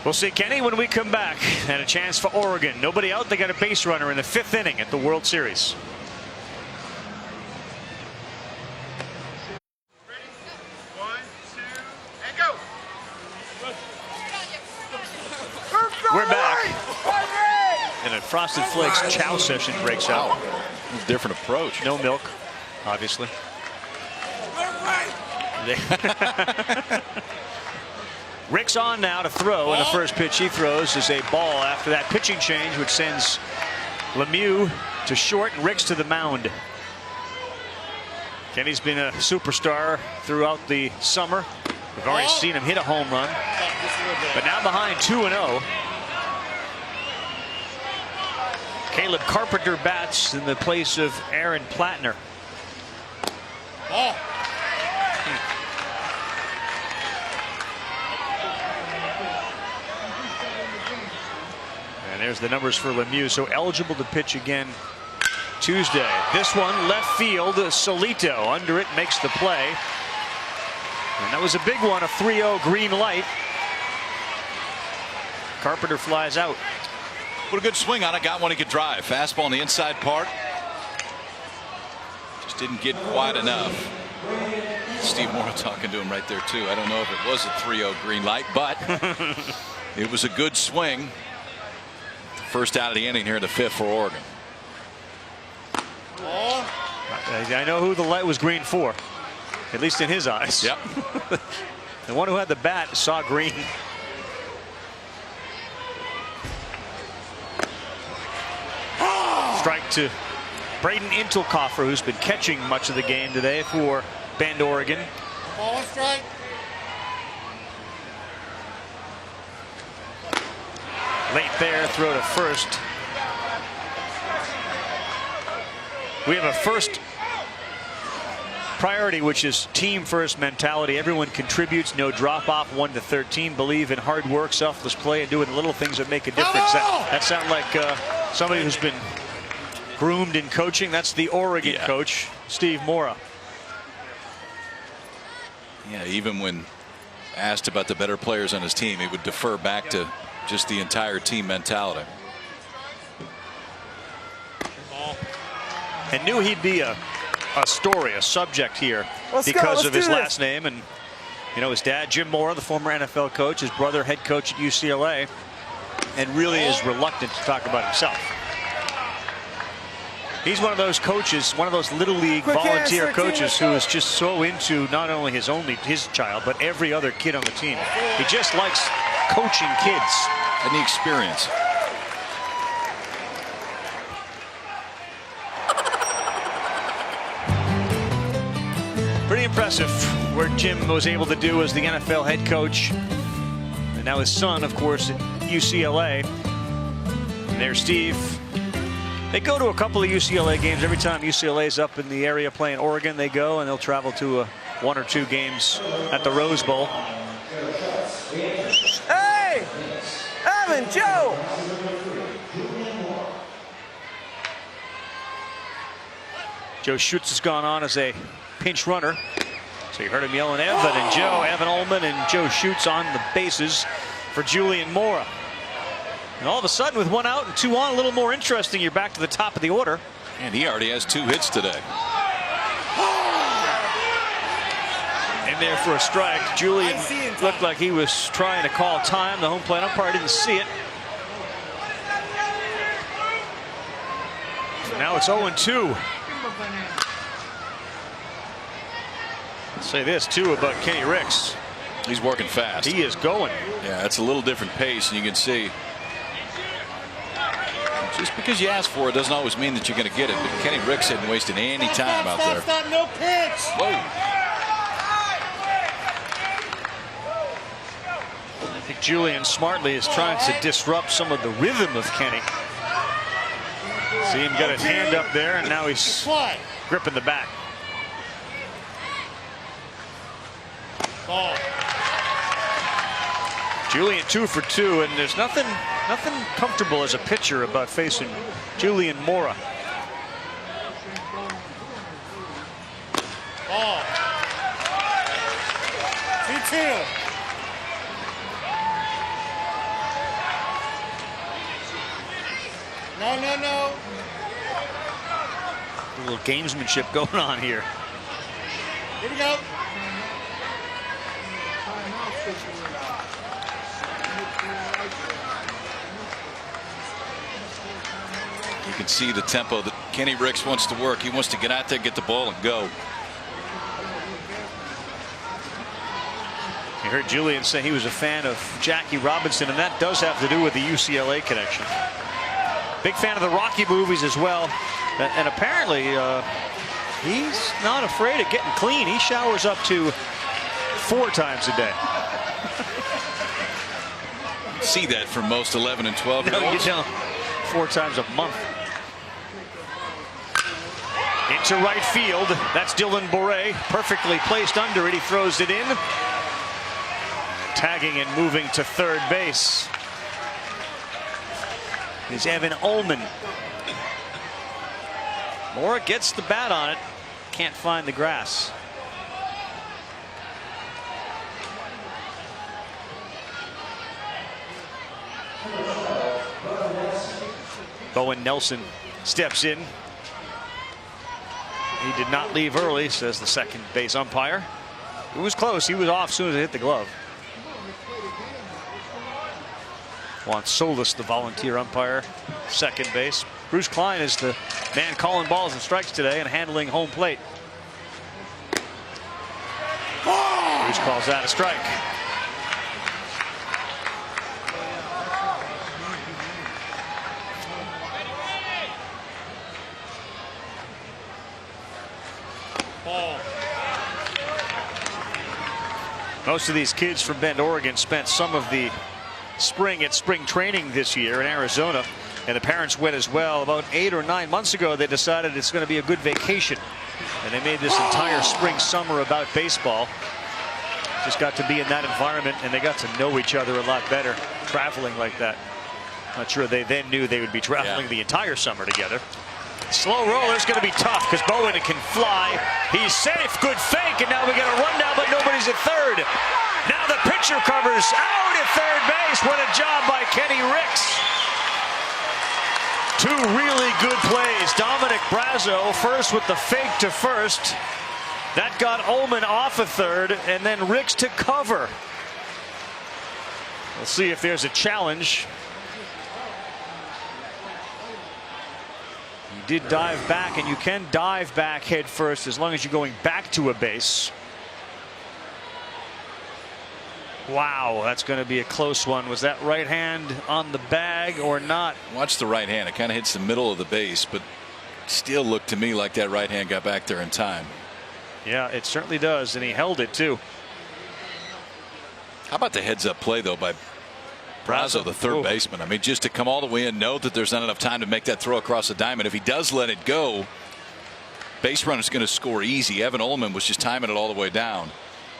Speaker 3: We'll see Kenny when we come back. And a chance for Oregon. Nobody out. They got a base runner in the 5th inning at the World Series. We're back. And a Frosted Flakes chow session breaks out.
Speaker 4: Different approach.
Speaker 3: No milk, obviously. Rick's on now to throw, and the first pitch he throws is a ball after that pitching change, which sends Lemieux to short and Ricks to the mound. Kenny's been a superstar throughout the summer. We've already seen him hit a home run, but now behind 2-0. Caleb Carpenter bats in the place of Aaron Plattner. And there's the numbers for Lemieux. So eligible to pitch again Tuesday. This one left field. Solito under it makes the play. And that was a big one, a 3-0 green light. Carpenter flies out.
Speaker 4: What a good swing on it. Got one he could drive. Fastball on the inside part. Just didn't get quite enough. Steve Moore talking to him right there, too. I don't know if it was a 3-0 green light, but it was a good swing. First out of the inning here in the 5th for Oregon.
Speaker 3: I know who the light was green for, at least in his eyes.
Speaker 4: Yep.
Speaker 3: The one who had the bat saw green. Strike to Braden Intelkoffer, who's been catching much of the game today for Bend, Oregon.
Speaker 18: Ball strike.
Speaker 3: Late there, throw to first. We have a first priority, which is team first mentality. Everyone contributes, no drop off, 1 to 13. Believe in hard work, selfless play, and doing the little things that make a difference. That sounds like somebody who's been groomed in coaching. That's the Oregon coach, Steve Mora.
Speaker 4: Yeah, even when asked about the better players on his team, he would defer back to just the entire team mentality.
Speaker 3: And knew he'd be a story, a subject here because of his last name. And, you know, his dad, Jim Mora, the former NFL coach, his brother, head coach at UCLA, and really is reluctant to talk about himself. He's one of those coaches, one of those little league volunteer coaches who is just so into not only his child, but every other kid on the team. He just likes coaching kids.
Speaker 4: And the experience.
Speaker 3: Pretty impressive what Jim was able to do as the NFL head coach. And now his son, of course, at UCLA. And there's Steve. They go to a couple of UCLA games. Every time UCLA's up in the area playing Oregon, they go, and they'll travel to 1 or 2 games at the Rose Bowl.
Speaker 20: Hey! Evan, Joe!
Speaker 3: Joe Schutz has gone on as a pinch runner. So you heard him yelling Evan and Joe. Evan Ullman and Joe Schutz on the bases for Julian Mora. And all of a sudden, with 1 out and 2 on, a little more interesting. You're back to the top of the order.
Speaker 4: And he already has 2 hits today.
Speaker 3: In there for a strike. Julian looked like he was trying to call time. The home plate umpire didn't see it. So now it's 0-2. I'll say this, too, about Kenny Ricks.
Speaker 4: He's working fast.
Speaker 3: He is going.
Speaker 4: Yeah, it's a little different pace, and you can see Just because you ask for it doesn't always mean that you're going to get it. But Kenny Ricks isn't wasting any time out there.
Speaker 18: Stop, no pitch.
Speaker 4: Whoa.
Speaker 3: I think Julian smartly is trying to disrupt some of the rhythm of Kenny. See him got his hand up there, and now he's gripping the bat.
Speaker 18: Ball.
Speaker 3: Julian 2 for 2, and there's nothing comfortable as a pitcher about facing Julian Mora.
Speaker 18: Ball. 2-2. No.
Speaker 3: A little gamesmanship going on here.
Speaker 18: Here we go.
Speaker 4: You can see the tempo that Kenny Ricks wants to work. He wants to get out there, get the ball, and go.
Speaker 3: You heard Julian say he was a fan of Jackie Robinson, and that does have to do with the UCLA connection. Big fan of the Rocky movies as well. And apparently he's not afraid of getting clean. He showers up to 4 times a day.
Speaker 4: See that from most 11 and 12 year olds.
Speaker 3: No, you don't. 4 times a month. Into right field. That's Dylan Boré. Perfectly placed under it. He throws it in. Tagging and moving to third base is Evan Ullman. Mora gets the bat on it. Can't find the grass. Bowen Nelson steps in. He did not leave early, says the second base umpire. It was close. He was off as soon as it hit the glove. Juan Solis, the volunteer umpire, second base. Bruce Klein is the man calling balls and strikes today and handling home plate. Bruce calls that a strike.
Speaker 18: Ball.
Speaker 3: Most of these kids from Bend, Oregon spent some of the spring at spring training this year in Arizona, and the parents went as well. About 8 or 9 months ago, they decided it's going to be a good vacation, and they made this entire spring summer about baseball. Just got to be in that environment, and they got to know each other a lot better traveling like that. Not sure they then knew they would be traveling the entire summer together. Slow roller is going to be tough because Bowen can fly. He's safe. Good fake, and now we get a rundown, but nobody's at third. Now the pitcher covers out at third base. What a job by Kenny Ricks. 2 really good plays. Dominic Brazo first with the fake to first. That got Ullman off of third, and then Ricks to cover. We'll see if there's a challenge. He did dive back, and you can dive back head first as long as you're going back to a base. Wow, that's going to be a close one. Was that right hand on the bag or not?
Speaker 4: Watch the right hand. It kind of hits the middle of the base, but still looked to me like that right hand got back there in time.
Speaker 3: Yeah, it certainly does, and he held it too.
Speaker 4: How about the heads-up play though by Brazo, the third baseman? I mean, just to come all the way in, know that there's not enough time to make that throw across the diamond. If he does let it go, base runner's going to score easy. Evan Ullman was just timing it all the way down.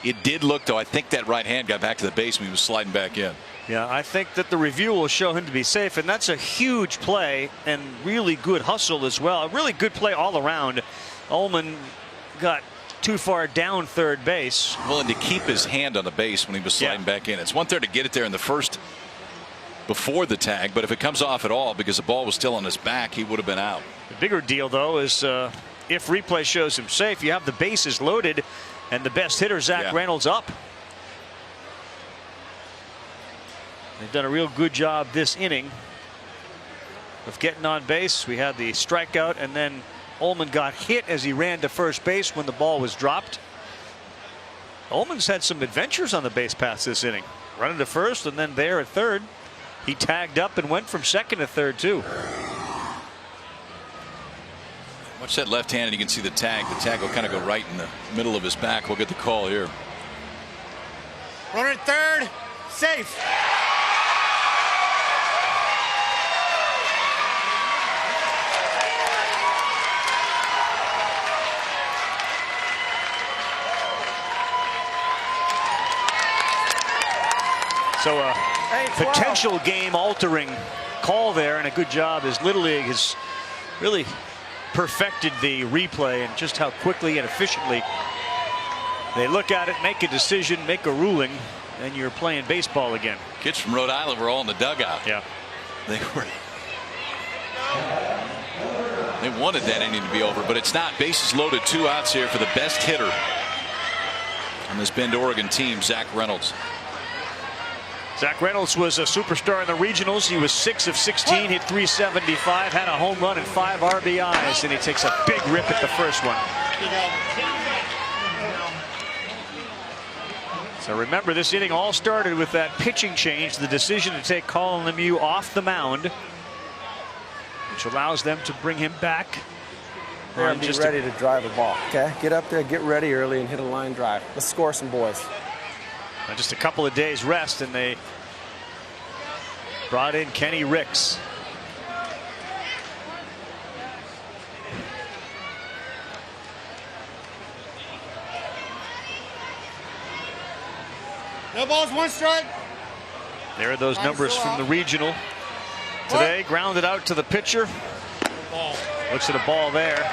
Speaker 4: It did look, though, I think that right hand got back to the base when he was sliding back in.
Speaker 3: Yeah, I think that the review will show him to be safe, and that's a huge play and really good hustle as well. A really good play all around. Ullman got too far down third base.
Speaker 4: Well, and to keep his hand on the base when he was sliding back in. It's one thing to get it there in the first before the tag, but if it comes off at all because the ball was still on his back, he would have been out.
Speaker 3: The bigger deal, though, is if replay shows him safe, you have the bases loaded and the best hitter, Zach Reynolds, up. They've done a real good job this inning of getting on base. We had the strikeout, and then Ullman got hit as he ran to first base when the ball was dropped. Ullman's had some adventures on the base paths this inning. Running to first and then there at third. He tagged up and went from second to third too.
Speaker 4: Watch that left hand, and you can see the tag. The tag will kind of go right in the middle of his back. We'll get the call here.
Speaker 18: Runner at third. Safe.
Speaker 3: So a potential game-altering call there, and a good job as Little League has really perfected the replay and just how quickly and efficiently they look at it, make a decision, make a ruling, and you're playing baseball again.
Speaker 4: Kids from Rhode Island were all in the dugout.
Speaker 3: Yeah.
Speaker 4: They wanted that inning to be over, but it's not. Bases loaded, 2 outs here for the best hitter on this Bend, Oregon team, Zach Reynolds.
Speaker 3: Zach Reynolds was a superstar in the regionals. He was 6 of 16, hit .375, had a home run and 5 RBIs, and he takes a big rip at the first one. So remember, this inning all started with that pitching change, the decision to take Colin Lemieux off the mound, which allows them to bring him back.
Speaker 9: There and be ready to drive a ball. Okay, get up there, get ready early, and hit a line drive. Let's score some boys.
Speaker 3: Just a couple of days rest, and they brought in Kenny Ricks.
Speaker 18: No balls, 1 strike.
Speaker 3: There are those numbers from the regional today. Grounded out to the pitcher. Looks at a ball there,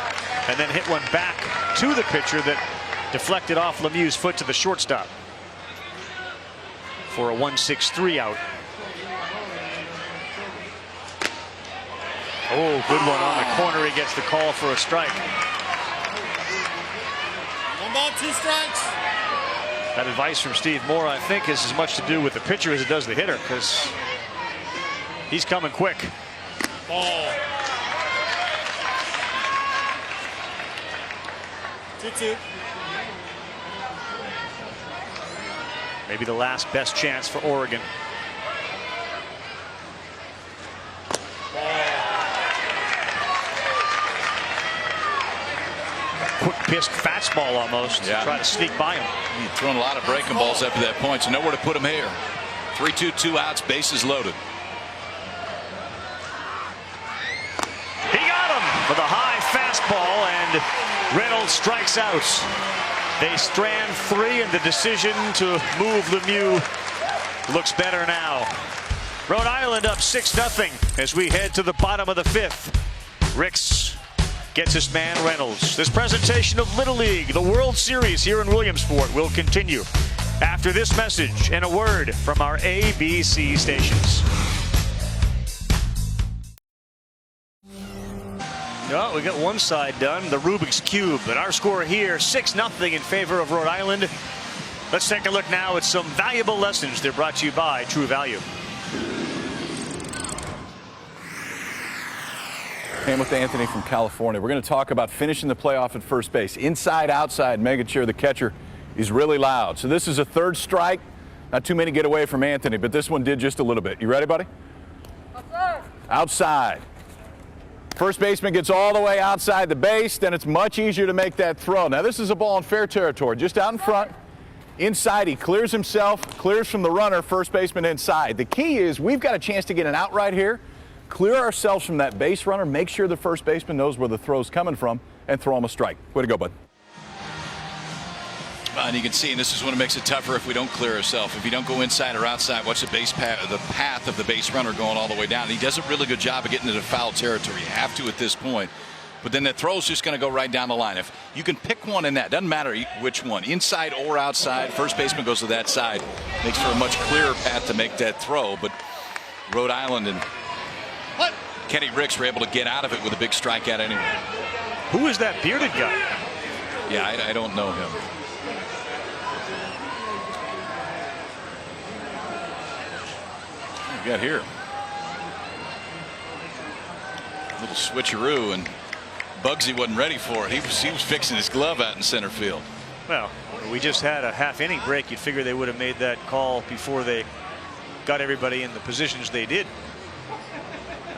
Speaker 3: and then hit one back to the pitcher that deflected off Lemieux's foot to the shortstop for a 1-6-3 out. Oh, good one on the corner. He gets the call for a strike.
Speaker 18: 1 ball, 2 strikes.
Speaker 3: That advice from Steve Moore, I think, has as much to do with the pitcher as it does the hitter, because he's coming quick.
Speaker 18: Ball. 2-2.
Speaker 3: Maybe the last best chance for Oregon. Quick pissed fastball almost.
Speaker 4: Yeah.
Speaker 3: Try to sneak by him.
Speaker 4: He's thrown a lot of breaking balls up to that point, so nowhere to put him here. 3-2, 2 outs, bases loaded.
Speaker 3: He got him with a high fastball, and Reynolds strikes out. They strand 3, and the decision to move Lemieux looks better now. Rhode Island up 6-0 as we head to the bottom of the 5th. Ricks gets his man Reynolds. This presentation of Little League, the World Series here in Williamsport, will continue after this message and a word from our ABC stations. Well, we got one side done, the Rubik's Cube, but our score here, 6-0 in favor of Rhode Island. Let's take a look now at some valuable lessons. They're brought to you by True Value.
Speaker 22: I'm with Anthony from California. We're going to talk about finishing the playoff at first base. Inside, outside, Megachair, the catcher, is really loud. So this is a 3rd strike. Not too many get away from Anthony, but this one did just a little bit. You ready, buddy? Outside. Outside. First baseman gets all the way outside the base, then it's much easier to make that throw. Now this is a ball in fair territory, just out in front. Inside, he clears himself, clears from the runner, first baseman inside. The key is we've got a chance to get an out right here, clear ourselves from that base runner, make sure the first baseman knows where the throw's coming from, and throw him a strike. Way to go, bud.
Speaker 4: And you can see, and this is when it makes it tougher if we don't clear ourselves. If you don't go inside or outside, watch the path of the base runner going all the way down. He does a really good job of getting into foul territory. You have to at this point. But then that throw's just going to go right down the line. If you can pick one in that, doesn't matter which one, inside or outside, first baseman goes to that side. Makes for a much clearer path to make that throw. But Rhode Island and Kenny Ricks were able to get out of it with a big strikeout anyway.
Speaker 3: Who is that bearded guy?
Speaker 4: Yeah, I don't know him. What we got here? A little switcheroo, and Bugsy wasn't ready for it. He was fixing his glove out in center field.
Speaker 3: Well, we just had a half-inning break. You'd figure they would have made that call before they got everybody in the positions they did.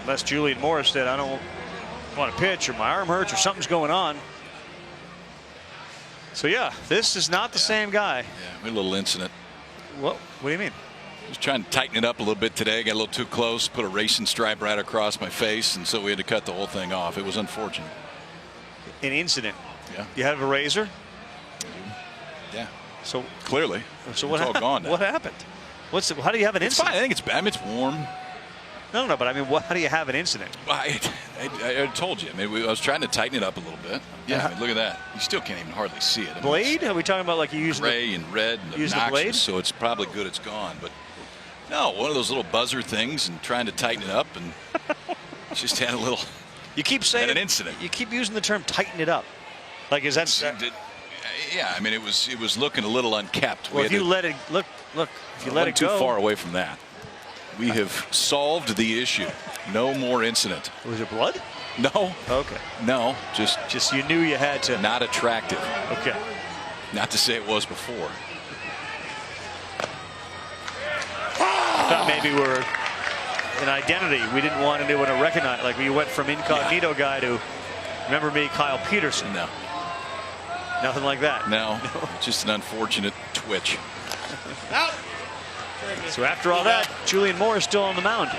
Speaker 3: Unless Julian Morris said, I don't want to pitch, or my arm hurts, or something's going on. So yeah, this is not the same guy.
Speaker 4: Yeah, we had a little incident.
Speaker 3: What do you mean?
Speaker 4: I was trying to tighten it up a little bit today. Got a little too close, put a racing stripe right across my face, and so we had to cut the whole thing off. It was unfortunate.
Speaker 3: An incident.
Speaker 4: Yeah.
Speaker 3: You have a razor?
Speaker 4: Yeah.
Speaker 3: So
Speaker 4: clearly.
Speaker 3: So what
Speaker 4: it's all gone now.
Speaker 3: What happened? How do you have an incident?
Speaker 4: Fine. I think it's bad. I mean, it's warm.
Speaker 3: No, but I mean, how do you have an incident?
Speaker 4: Well, I told you. I mean, I was trying to tighten it up a little bit. Yeah, I mean, look at that. You still can't even hardly see it. I mean,
Speaker 3: blade? Are we talking about like you use
Speaker 4: gray and red and
Speaker 3: use
Speaker 4: obnoxious,
Speaker 3: the blade?
Speaker 4: so it's probably good it's gone. But no, one of those little buzzer things and trying to tighten it up and just had a little.
Speaker 3: You keep saying
Speaker 4: an incident.
Speaker 3: You keep using the term "tighten it up." Like, is that?
Speaker 4: Yeah, I mean, it was looking a little unkept.
Speaker 3: Well, if you let it look, if you let it go
Speaker 4: too far away from that, we have solved the issue. No more incident.
Speaker 3: Was it blood?
Speaker 4: No.
Speaker 3: Okay.
Speaker 4: No, just
Speaker 3: you knew you had to.
Speaker 4: Not attractive.
Speaker 3: Okay.
Speaker 4: Not to say it was before.
Speaker 3: I thought maybe we're an identity. We didn't want anyone to recognize. Like, we went from incognito guy to, remember me, Kyle Peterson.
Speaker 4: No.
Speaker 3: Nothing like that.
Speaker 4: No. Just an unfortunate twitch.
Speaker 3: Out. So after all that, Julian Moore is still on the mound.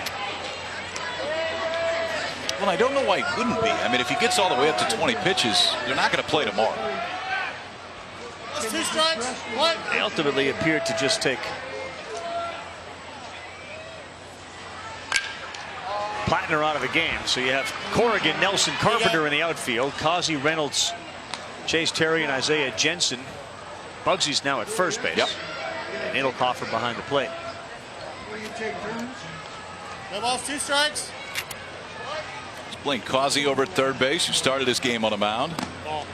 Speaker 4: Well, I don't know why he wouldn't be. I mean, if he gets all the way up to 20 pitches, they're not going to play tomorrow.
Speaker 18: That's 2 strikes. What?
Speaker 3: They ultimately appeared to just take Plattner out of the game. So you have Corrigan, Nelson, Carpenter in the outfield, Causey, Reynolds, Chase Terry, and Isaiah Jensen. Bugsy's now at first base.
Speaker 4: Yep.
Speaker 3: And Edelhofer behind the plate.
Speaker 18: No balls, 2 strikes.
Speaker 4: He's playing Causey over at third base, who started his game on the mound.
Speaker 18: Ball.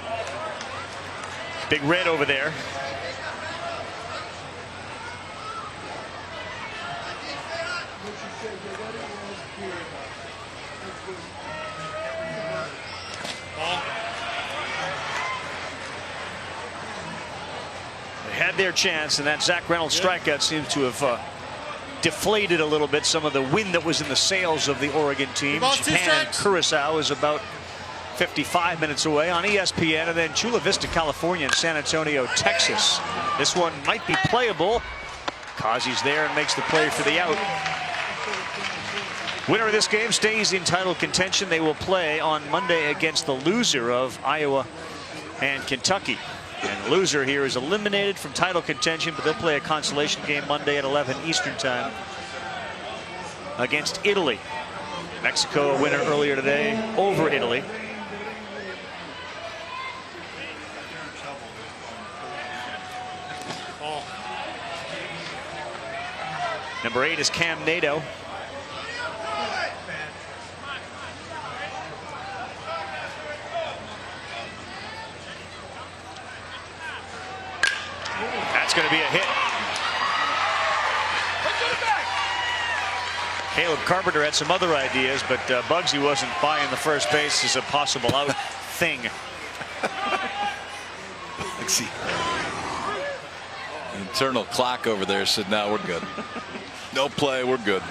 Speaker 3: Big Red over there. They had their chance, and that Zach Reynolds strikeout seems to have deflated a little bit some of the wind that was in the sails of the Oregon team. Japan and Curacao is about 55 minutes away on ESPN, and then Chula Vista, California, and San Antonio, Texas. This one might be playable. Causey's there and makes the play for the out. Winner of this game stays in title contention. They will play on Monday against the loser of Iowa and Kentucky. And the loser here is eliminated from title contention, but they'll play a consolation game Monday at 11 Eastern time against Italy. Mexico a winner earlier today over Italy. Number 8 is Cam Nato. That's going to be a hit. Caleb Carpenter had some other ideas, but Bugsy wasn't buying the first base as a possible out thing.
Speaker 4: Let's see. The internal clock over there said, no, we're good. No play, we're good.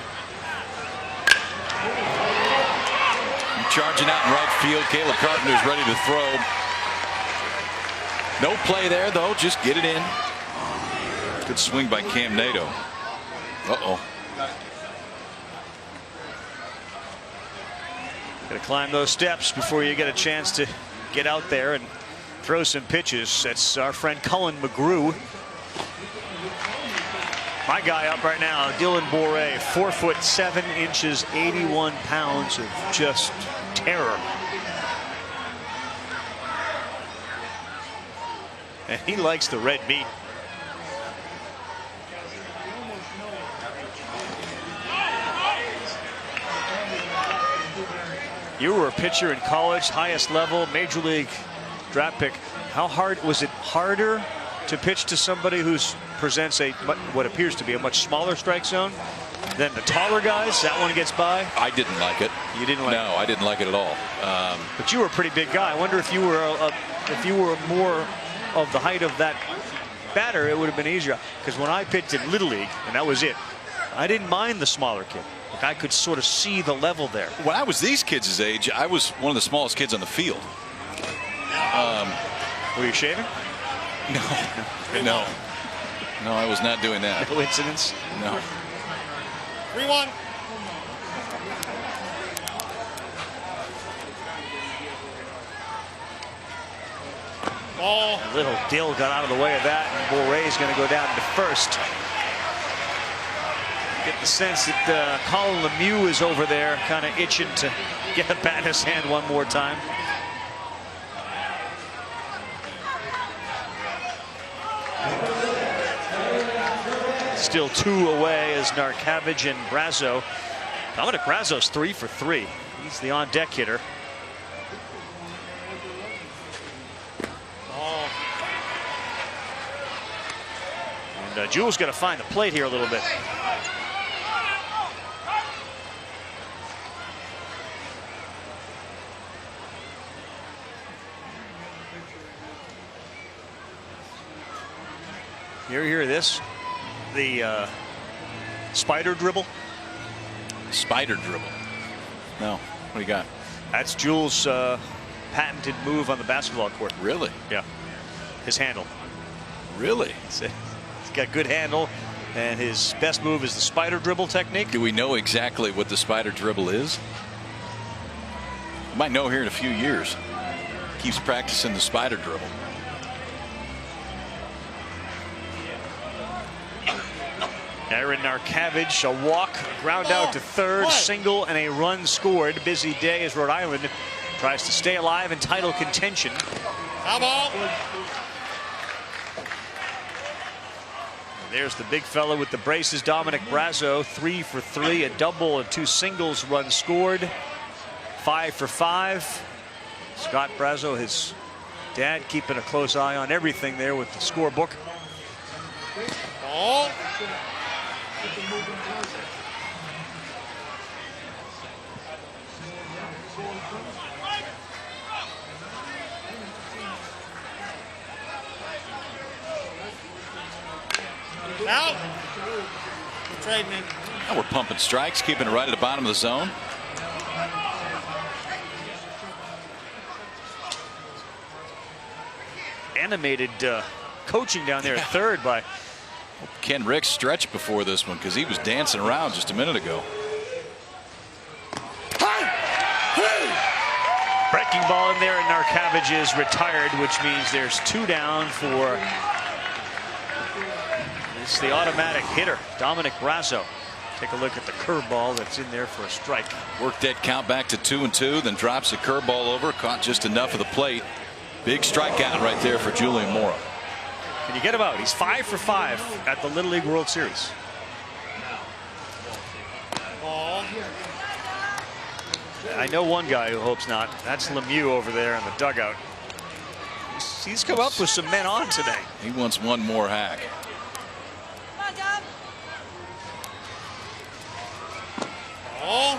Speaker 4: Charging out in right field. Caleb Carpenter's ready to throw. No play there, though. Just get it in. Good swing by Cam Nato. Uh-oh.
Speaker 3: Got to climb those steps before you get a chance to get out there and throw some pitches. That's our friend Cullen McGrew. My guy up right now, Dylan Boré, 4'7", 81 pounds of just terror. And he likes the red meat. You were a pitcher in college, highest level, major league draft pick. How hard was it? Harder to pitch to somebody who presents what appears to be a much smaller strike zone than the taller guys? That one gets by.
Speaker 4: I didn't like it.
Speaker 3: You didn't like it?
Speaker 4: No, I didn't like it at all.
Speaker 3: But you were a pretty big guy. I wonder if you were more of the height of that batter, it would have been easier. Because when I pitched in Little League, and that was it, I didn't mind the smaller kid.
Speaker 12: Like I could sort of see the level there.
Speaker 4: When I was these kids' age, I was one of the smallest kids on the field.
Speaker 12: Were you shaving?
Speaker 4: No, I was not doing that.
Speaker 12: No incidents?
Speaker 4: No.
Speaker 18: 3-1. Ball.
Speaker 12: Little Dill got out of the way of that, and Boray's going to go down to first. Get the sense that Colin Lemieux is over there kind of itching to get a bat in his hand one more time. Still 2 away as Narcavage and Brazo. Dominic Brazo's 3 for 3. He's the on-deck hitter. And Jules got to find the plate here a little bit. You ever hear of this? The spider dribble?
Speaker 4: Spider dribble? No. What do you got?
Speaker 12: That's Jules' patented move on the basketball court.
Speaker 4: Really?
Speaker 12: Yeah. His handle.
Speaker 4: Really?
Speaker 12: He's got good handle, and his best move is the spider dribble technique.
Speaker 4: Do we know exactly what the spider dribble is? We might know here in a few years. Keeps practicing the spider dribble.
Speaker 12: Aaron Narcavage, a walk, ground out to third, single, and a run scored. Busy day as Rhode Island tries to stay alive in title contention.
Speaker 18: How about?
Speaker 12: There's the big fella with the braces, Dominic Brazo, 3 for 3, a double and 2 singles, run scored, 5 for 5. Scott Brazo, his dad, keeping a close eye on everything there with the scorebook.
Speaker 18: Ball. Out. Trade me.
Speaker 4: Now we're pumping strikes, keeping it right at the bottom of the zone.
Speaker 12: Animated coaching down there at third by
Speaker 4: Ken Ricks stretched before this one because he was dancing around just a minute ago.
Speaker 12: Breaking ball in there, and Narcavage is retired, which means there's 2 down for it's the automatic hitter, Dominic Brazo. Take a look at the curveball that's in there for a strike.
Speaker 4: Worked that count back to 2-2, then drops the curveball over, caught just enough of the plate. Big strikeout right there for Julian Mora.
Speaker 12: Can you get him out? He's 5 for 5 at the Little League World Series.
Speaker 18: Ball.
Speaker 12: I know one guy who hopes not. That's Lemieux over there in the dugout. He's come up with some men on today.
Speaker 4: He wants one more hack.
Speaker 18: Ball.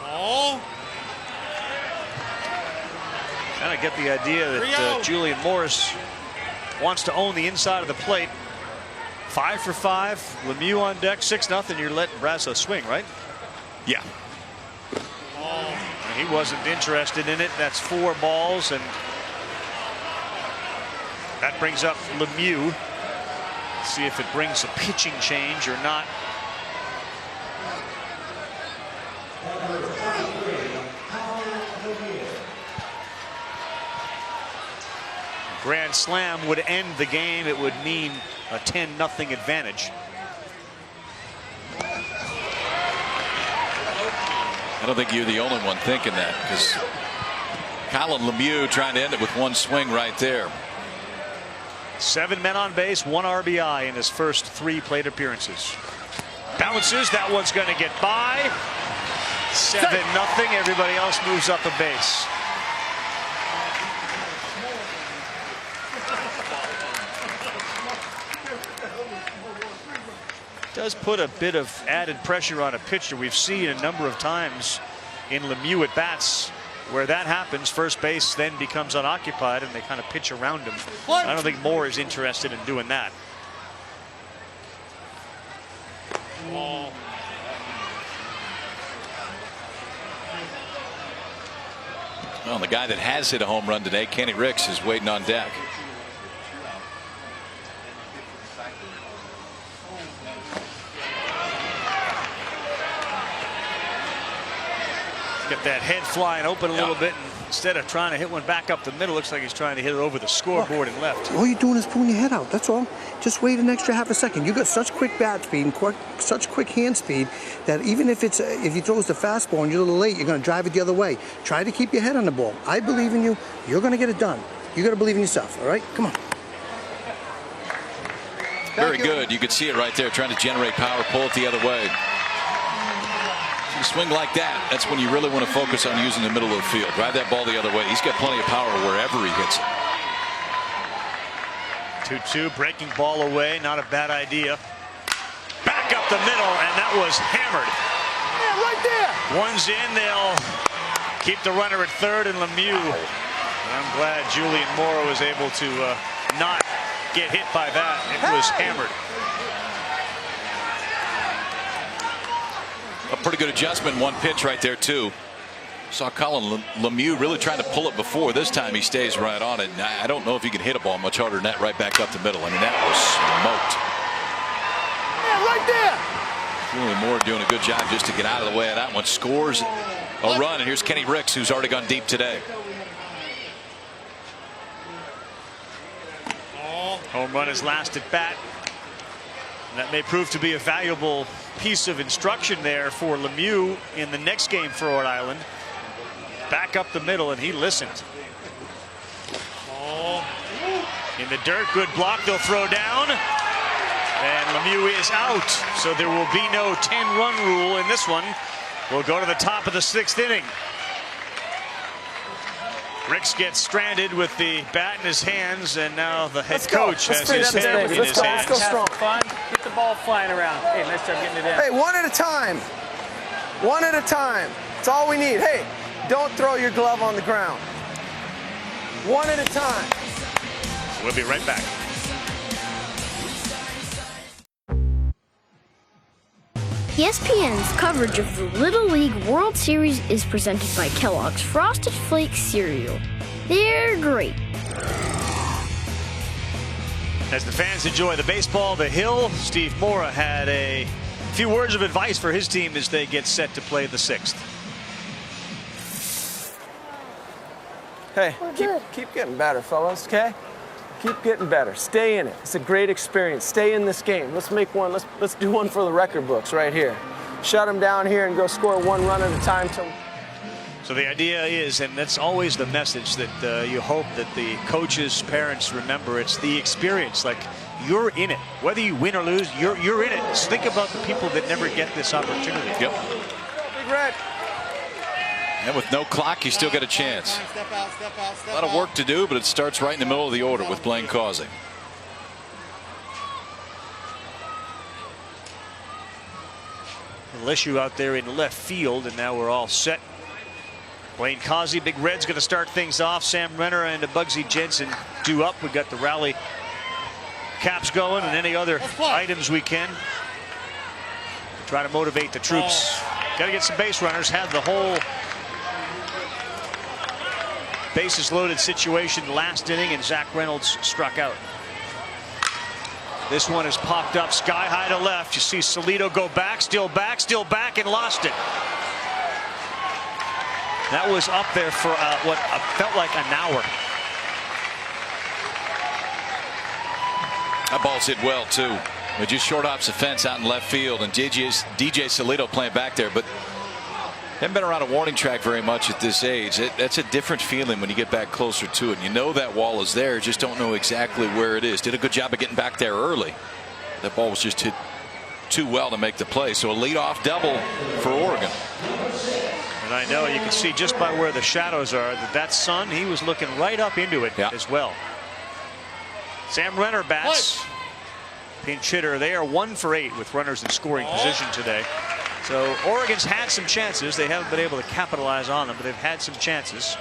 Speaker 18: Ball.
Speaker 12: Kind of get the idea that Julian Morris wants to own the inside of the plate. 5 for 5. Lemieux on deck, 6-0. You're letting Brazo swing, right?
Speaker 4: Yeah.
Speaker 12: He wasn't interested in it. That's 4 balls, and that brings up Lemieux. See if it brings a pitching change or not. Grand slam would end the game. It would mean a 10-0 advantage.
Speaker 4: I don't think you're the only one thinking that, because Colin Lemieux trying to end it with one swing right there.
Speaker 12: 7 men on base, 1 RBI in his first 3 plate appearances. Bounces, that one's going to get by. 7-0. Everybody else moves up a base. Does put a bit of added pressure on a pitcher. We've seen a number of times in Lemieux at bats. Where that happens, first base then becomes unoccupied and they kind of pitch around him. I don't think Moore is interested in doing that.
Speaker 18: Ball.
Speaker 4: Well, the guy that has hit a home run today, Kenny Ricks, is waiting on deck.
Speaker 12: Get that head flying open a little bit, and instead of trying to hit one back up the middle, looks like he's trying to hit it over the scoreboard and left.
Speaker 6: All you're doing is pulling your head out. That's all. Just wait an extra half a second. You got such quick bat speed and such quick hand speed that even if he throws the fastball and you're a little late, you're going to drive it the other way. Try to keep your head on the ball. I believe in you. You're going to get it done. You got to believe in yourself. All right, come on.
Speaker 4: Very good. You could see it right there, trying to generate power, pull it the other way. You swing like that, that's when you really want to focus on using the middle of the field. Drive that ball the other way. He's got plenty of power wherever he hits it.
Speaker 12: 2-2, breaking ball away, not a bad idea. Back up the middle, and that was hammered.
Speaker 6: Yeah, right there.
Speaker 12: One's in, they'll keep the runner at third, and Lemieux. I'm glad Julian Moore was able to not get hit by that. It was hammered.
Speaker 4: A pretty good adjustment, one pitch right there too. Saw Colin Lemieux really trying to pull it before. This time he stays right on it. And I don't know if he can hit a ball much harder than that right back up the middle. I mean, that was smoked.
Speaker 6: Yeah, right there.
Speaker 4: Julian Moore doing a good job just to get out of the way of that one. Scores a run, and here's Kenny Ricks, who's already gone deep today.
Speaker 12: Home run his last at bat. That may prove to be a valuable piece of instruction there for Lemieux in the next game for Rhode Island. Back up the middle, and he listened. In the dirt, good block, they'll throw down. And Lemieux is out, so there will be no 10-run rule in this one. We'll go to the top of the 6th inning. Ricks gets stranded with the bat in his hands, and now the head coach has his head in his hands.
Speaker 20: Let's go strong. Fun. Get the ball flying around. Hey, nice job getting it in.
Speaker 9: Hey, one at a time. One at a time. That's all we need. Hey, don't throw your glove on the ground. One at a time.
Speaker 12: We'll be right back.
Speaker 11: ESPN's coverage of the Little League World Series is presented by Kellogg's Frosted Flakes cereal. They're great.
Speaker 12: As the fans enjoy the baseball, the Hill, Steve Mora had a few words of advice for his team as they get set to play the 6th.
Speaker 9: Hey, keep getting better, fellas, okay? Keep getting better. Stay in it. It's a great experience. Stay in this game. Let's make one. Let's do one for the record books right here. Shut them down here and go score one run at a time.
Speaker 12: So the idea is, and that's always the message that you hope that the coaches, parents remember, it's the experience. Like, you're in it. Whether you win or lose, you're in it. Just think about the people that never get this opportunity.
Speaker 4: Yep.
Speaker 9: Big Red.
Speaker 4: And with no clock, you still got a chance.
Speaker 18: Step out, step out, step
Speaker 4: A lot of work to do, but it starts right in the middle of the order with Blaine Causey.
Speaker 12: Little issue out there in left field, and now we're all set. Blaine Causey, Big Red's going to start things off. Sam Renner and Bugsy Jensen due up. We've got the rally caps going and any other items we can. Try to motivate the troops. Got to get some base runners. Had the whole bases loaded situation last inning, and Zach Reynolds struck out. This one is popped up sky high to left. You see Salido go back, and lost it. That was up there for what felt like an hour.
Speaker 4: That ball's hit well too. It just short ops the fence out in left field, and DJ Salido playing back there, but haven't been around a warning track very much at this age. That's a different feeling when you get back closer to it. You know that wall is there, just don't know exactly where it is. Did a good job of getting back there early. That ball was just hit too well to make the play. So a leadoff double for Oregon.
Speaker 12: And I know you can see just by where the shadows are that sun, he was looking right up into it as well. Sam Renner bats. Pinch hitter. They are 1 for 8 with runners in scoring position today. So Oregon's had some chances. They haven't been able to capitalize on them, but they've had some chances.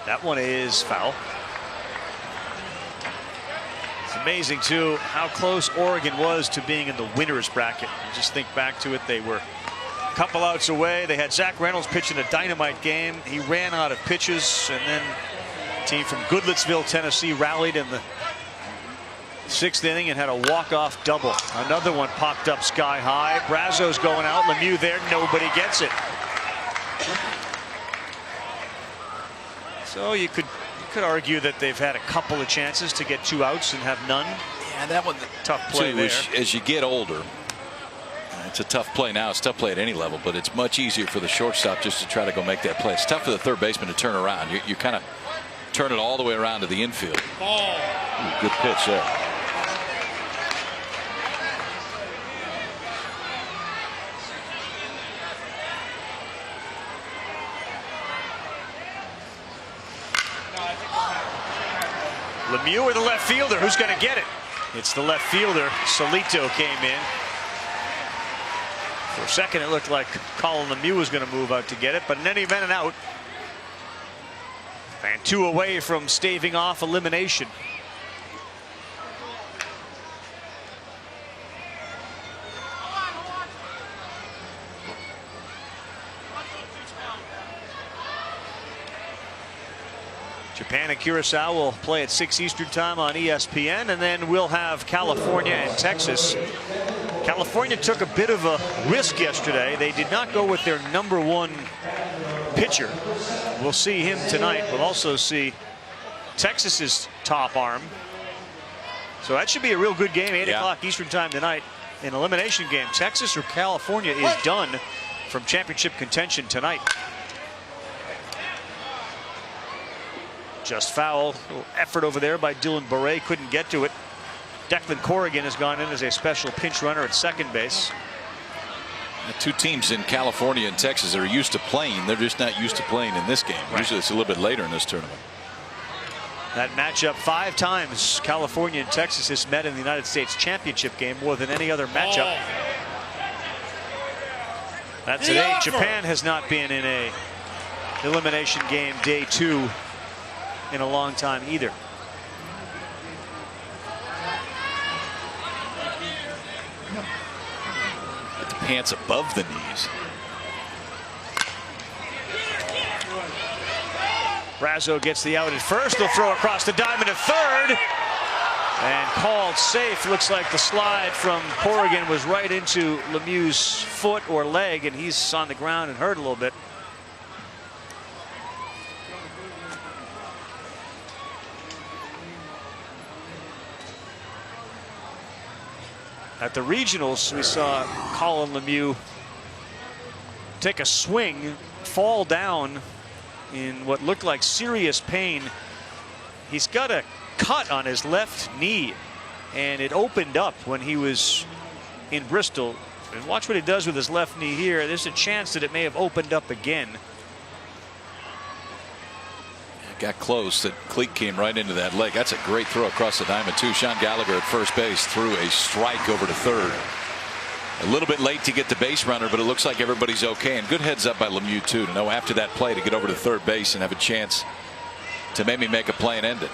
Speaker 12: That one is foul. It's amazing, too, how close Oregon was to being in the winner's bracket. You just think back to it. They were a couple outs away. They had Zach Reynolds pitching a dynamite game. He ran out of pitches, and then the team from Goodlettsville, Tennessee, rallied in the 6th inning and had a walk-off double. Another one popped up sky high. Brazo's going out. Lemieux there. Nobody gets it. So you could argue that they've had a couple of chances to get 2 outs and have none.
Speaker 4: Yeah, that one
Speaker 12: tough play
Speaker 4: too,
Speaker 12: there.
Speaker 4: as you get older, it's a tough play now. It's a tough play at any level, but it's much easier for the shortstop just to try to go make that play. It's tough for the third baseman to turn around. You kind of turn it all the way around to the infield. Ooh, good pitch there.
Speaker 12: Lemieux or the left fielder? Who's going to get it? It's the left fielder. Solito came in. For a second, it looked like Colin Lemieux was going to move out to get it, but in any event, an out. And 2 away from staving off elimination. Japan and Curacao will play at 6 Eastern time on ESPN, and then we'll have California and Texas. California took a bit of a risk yesterday. They did not go with their #1 pitcher. We'll see him tonight. We'll also see Texas's top arm. So that should be a real good game. 8 o'clock Eastern time tonight. An elimination game. Texas or California is done from championship contention tonight. Just foul. A little effort over there by Dylan Barre. Couldn't get to it. Declan Corrigan has gone in as a special pinch runner at second base.
Speaker 4: The 2 teams in California and Texas that are used to playing. They're just not used to playing in this game. Right. Usually it's a little bit later in this tournament.
Speaker 12: That matchup 5 times California and Texas has met in the United States Championship game, more than any other matchup. That's it. 8. Japan has not been in a elimination game day 2 in a long time either.
Speaker 4: Get the pants above the knees.
Speaker 12: Brazo gets the out at first. They'll throw across the diamond at third. And called safe. Looks like the slide from Corrigan was right into Lemieux's foot or leg, and he's on the ground and hurt a little bit. At the regionals, we saw Colin Lemieux take a swing, fall down in what looked like serious pain. He's got a cut on his left knee, and it opened up when he was in Bristol. And watch what he does with his left knee here. There's a chance that it may have opened up again.
Speaker 4: Got close. That cleat came right into that leg. That's a great throw across the diamond too. Sean Gallagher at first base threw a strike over to third. A little bit late to get the base runner, but it looks like everybody's okay. And good heads up by Lemieux too, to know after that play to get over to third base and have a chance to maybe make a play and end it.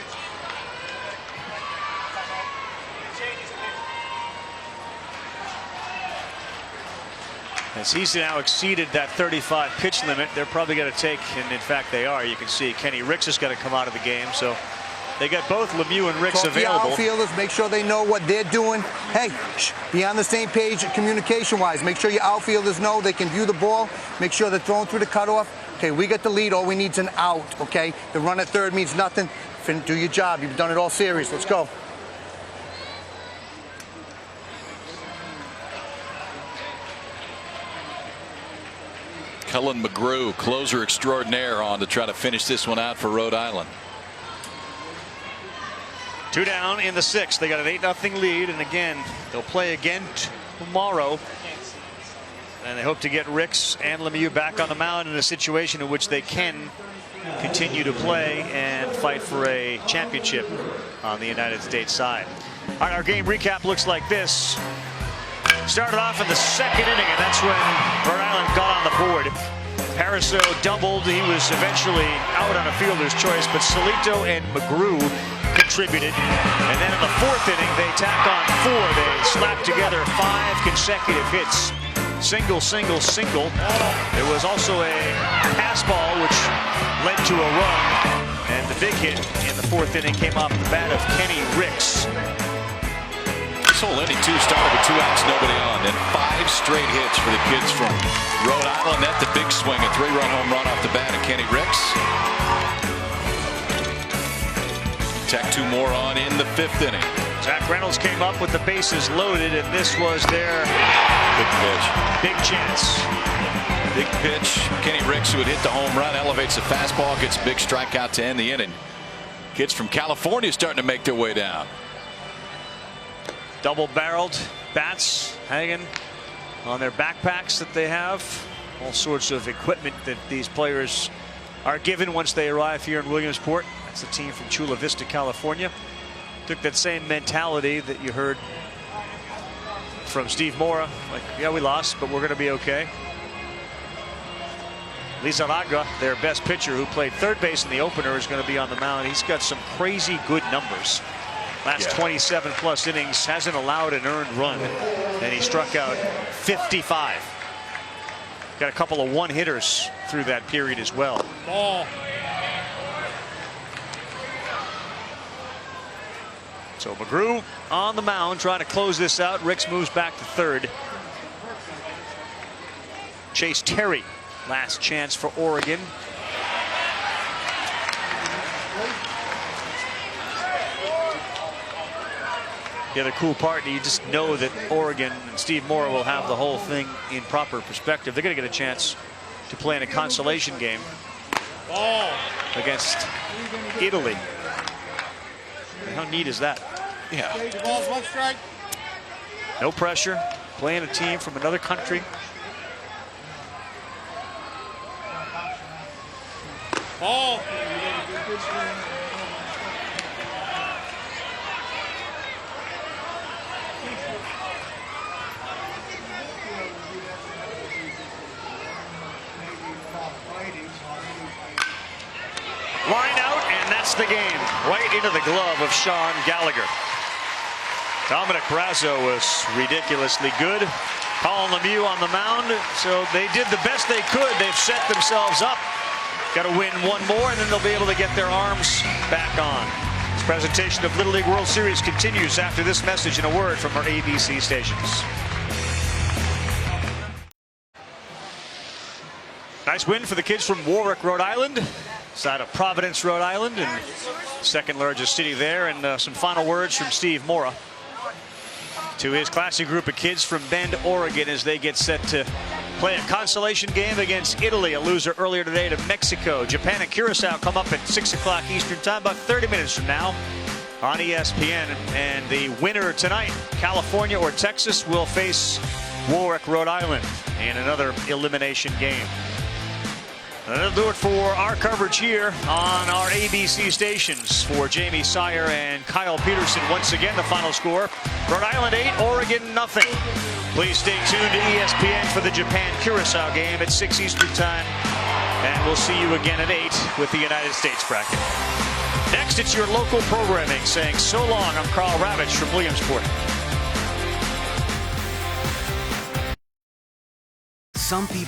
Speaker 12: As he's now exceeded that 35 pitch limit, they're probably going to take, and in fact they are. You can see Kenny Ricks is going to come out of the game, so they got both Lemieux and Ricks available.
Speaker 6: The outfielders, make sure they know what they're doing. Hey, be on the same page communication-wise. Make sure your outfielders know they can view the ball. Make sure they're throwing through the cutoff. Okay, we got the lead. All we need is an out, okay? The run at third means nothing. Do your job. You've done it all series. Let's go.
Speaker 4: Cullen McGrew, closer extraordinaire, on to try to finish this one out for Rhode Island.
Speaker 12: 2 down in the 6th. They got an 8-0 lead, and again, they'll play again tomorrow. And they hope to get Ricks and Lemieux back on the mound in a situation in which they can continue to play and fight for a championship on the United States side. All right, our game recap looks like this. Started off in the second inning, and that's when Rhode Island got on the board. Pariseau doubled. He was eventually out on a fielder's choice, but Solito and McGrew contributed. And then in the fourth inning, they tacked on 4. They slapped together 5 consecutive hits. Single, single, single. There was also a pass ball, which led to a run. And the big hit in the fourth inning came off the bat of Kenny Ricks.
Speaker 4: This whole inning, too, started with 2 outs, nobody on. Then 5 straight hits for the kids from Rhode Island. At the big swing, a 3-run home run off the bat of Kenny Ricks. Tack 2 more on in the 5th inning.
Speaker 12: Zach Reynolds came up with the bases loaded, and this was their
Speaker 4: big pitch.
Speaker 12: Big chance.
Speaker 4: Big pitch. Kenny Ricks, who had hit the home run, elevates the fastball, gets a big strikeout to end the inning. Kids from California starting to make their way down.
Speaker 12: Double-barreled bats hanging on their backpacks that they have. All sorts of equipment that these players are given once they arrive here in Williamsport. That's the team from Chula Vista, California. Took that same mentality that you heard from Steve Mora. Like, yeah, we lost, but we're going to be okay. Lizarraga, their best pitcher, who played third base in the opener, is going to be on the mound. He's got some crazy good numbers. Last 27 plus innings, hasn't allowed an earned run, and he struck out 55. Got a couple of one-hitters through that period as well.
Speaker 18: Ball.
Speaker 12: So McGrew on the mound trying to close this out. Ricks moves back to third. Chase Terry, last chance for Oregon. The other cool part, you just know that Oregon and Steve Mora will have the whole thing in proper perspective. They're going to get a chance to play in a consolation game against Italy. How neat is that?
Speaker 4: Yeah.
Speaker 18: The ball's 1 strike.
Speaker 12: No pressure. Playing a team from another country.
Speaker 18: Ball.
Speaker 12: Line out, and that's the game. Right into the glove of Sean Gallagher. Dominic Brazo was ridiculously good. Colin Lemieux on the mound, so they did the best they could. They've set themselves up. Got to win 1 more, and then they'll be able to get their arms back on. This presentation of Little League World Series continues after this message and a word from our ABC stations. Nice win for the kids from Warwick, Rhode Island. Side of Providence, Rhode Island, and second largest city there. And some final words from Steve Mora to his classy group of kids from Bend, Oregon, as they get set to play a consolation game against Italy, a loser earlier today to Mexico. Japan and Curacao come up at 6 o'clock Eastern time, about 30 minutes from now on ESPN. And the winner tonight, California or Texas, will face Warwick, Rhode Island in another elimination game. That'll do it for our coverage here on our ABC stations. For Jamie Sire and Kyle Peterson, once again, the final score, Rhode Island 8, Oregon 0. Please stay tuned to ESPN for the Japan-Curacao game at 6 Eastern time. And we'll see you again at 8 with the United States bracket. Next, it's your local programming saying so long. I'm Carl Ravitch from Williamsport.
Speaker 13: Some people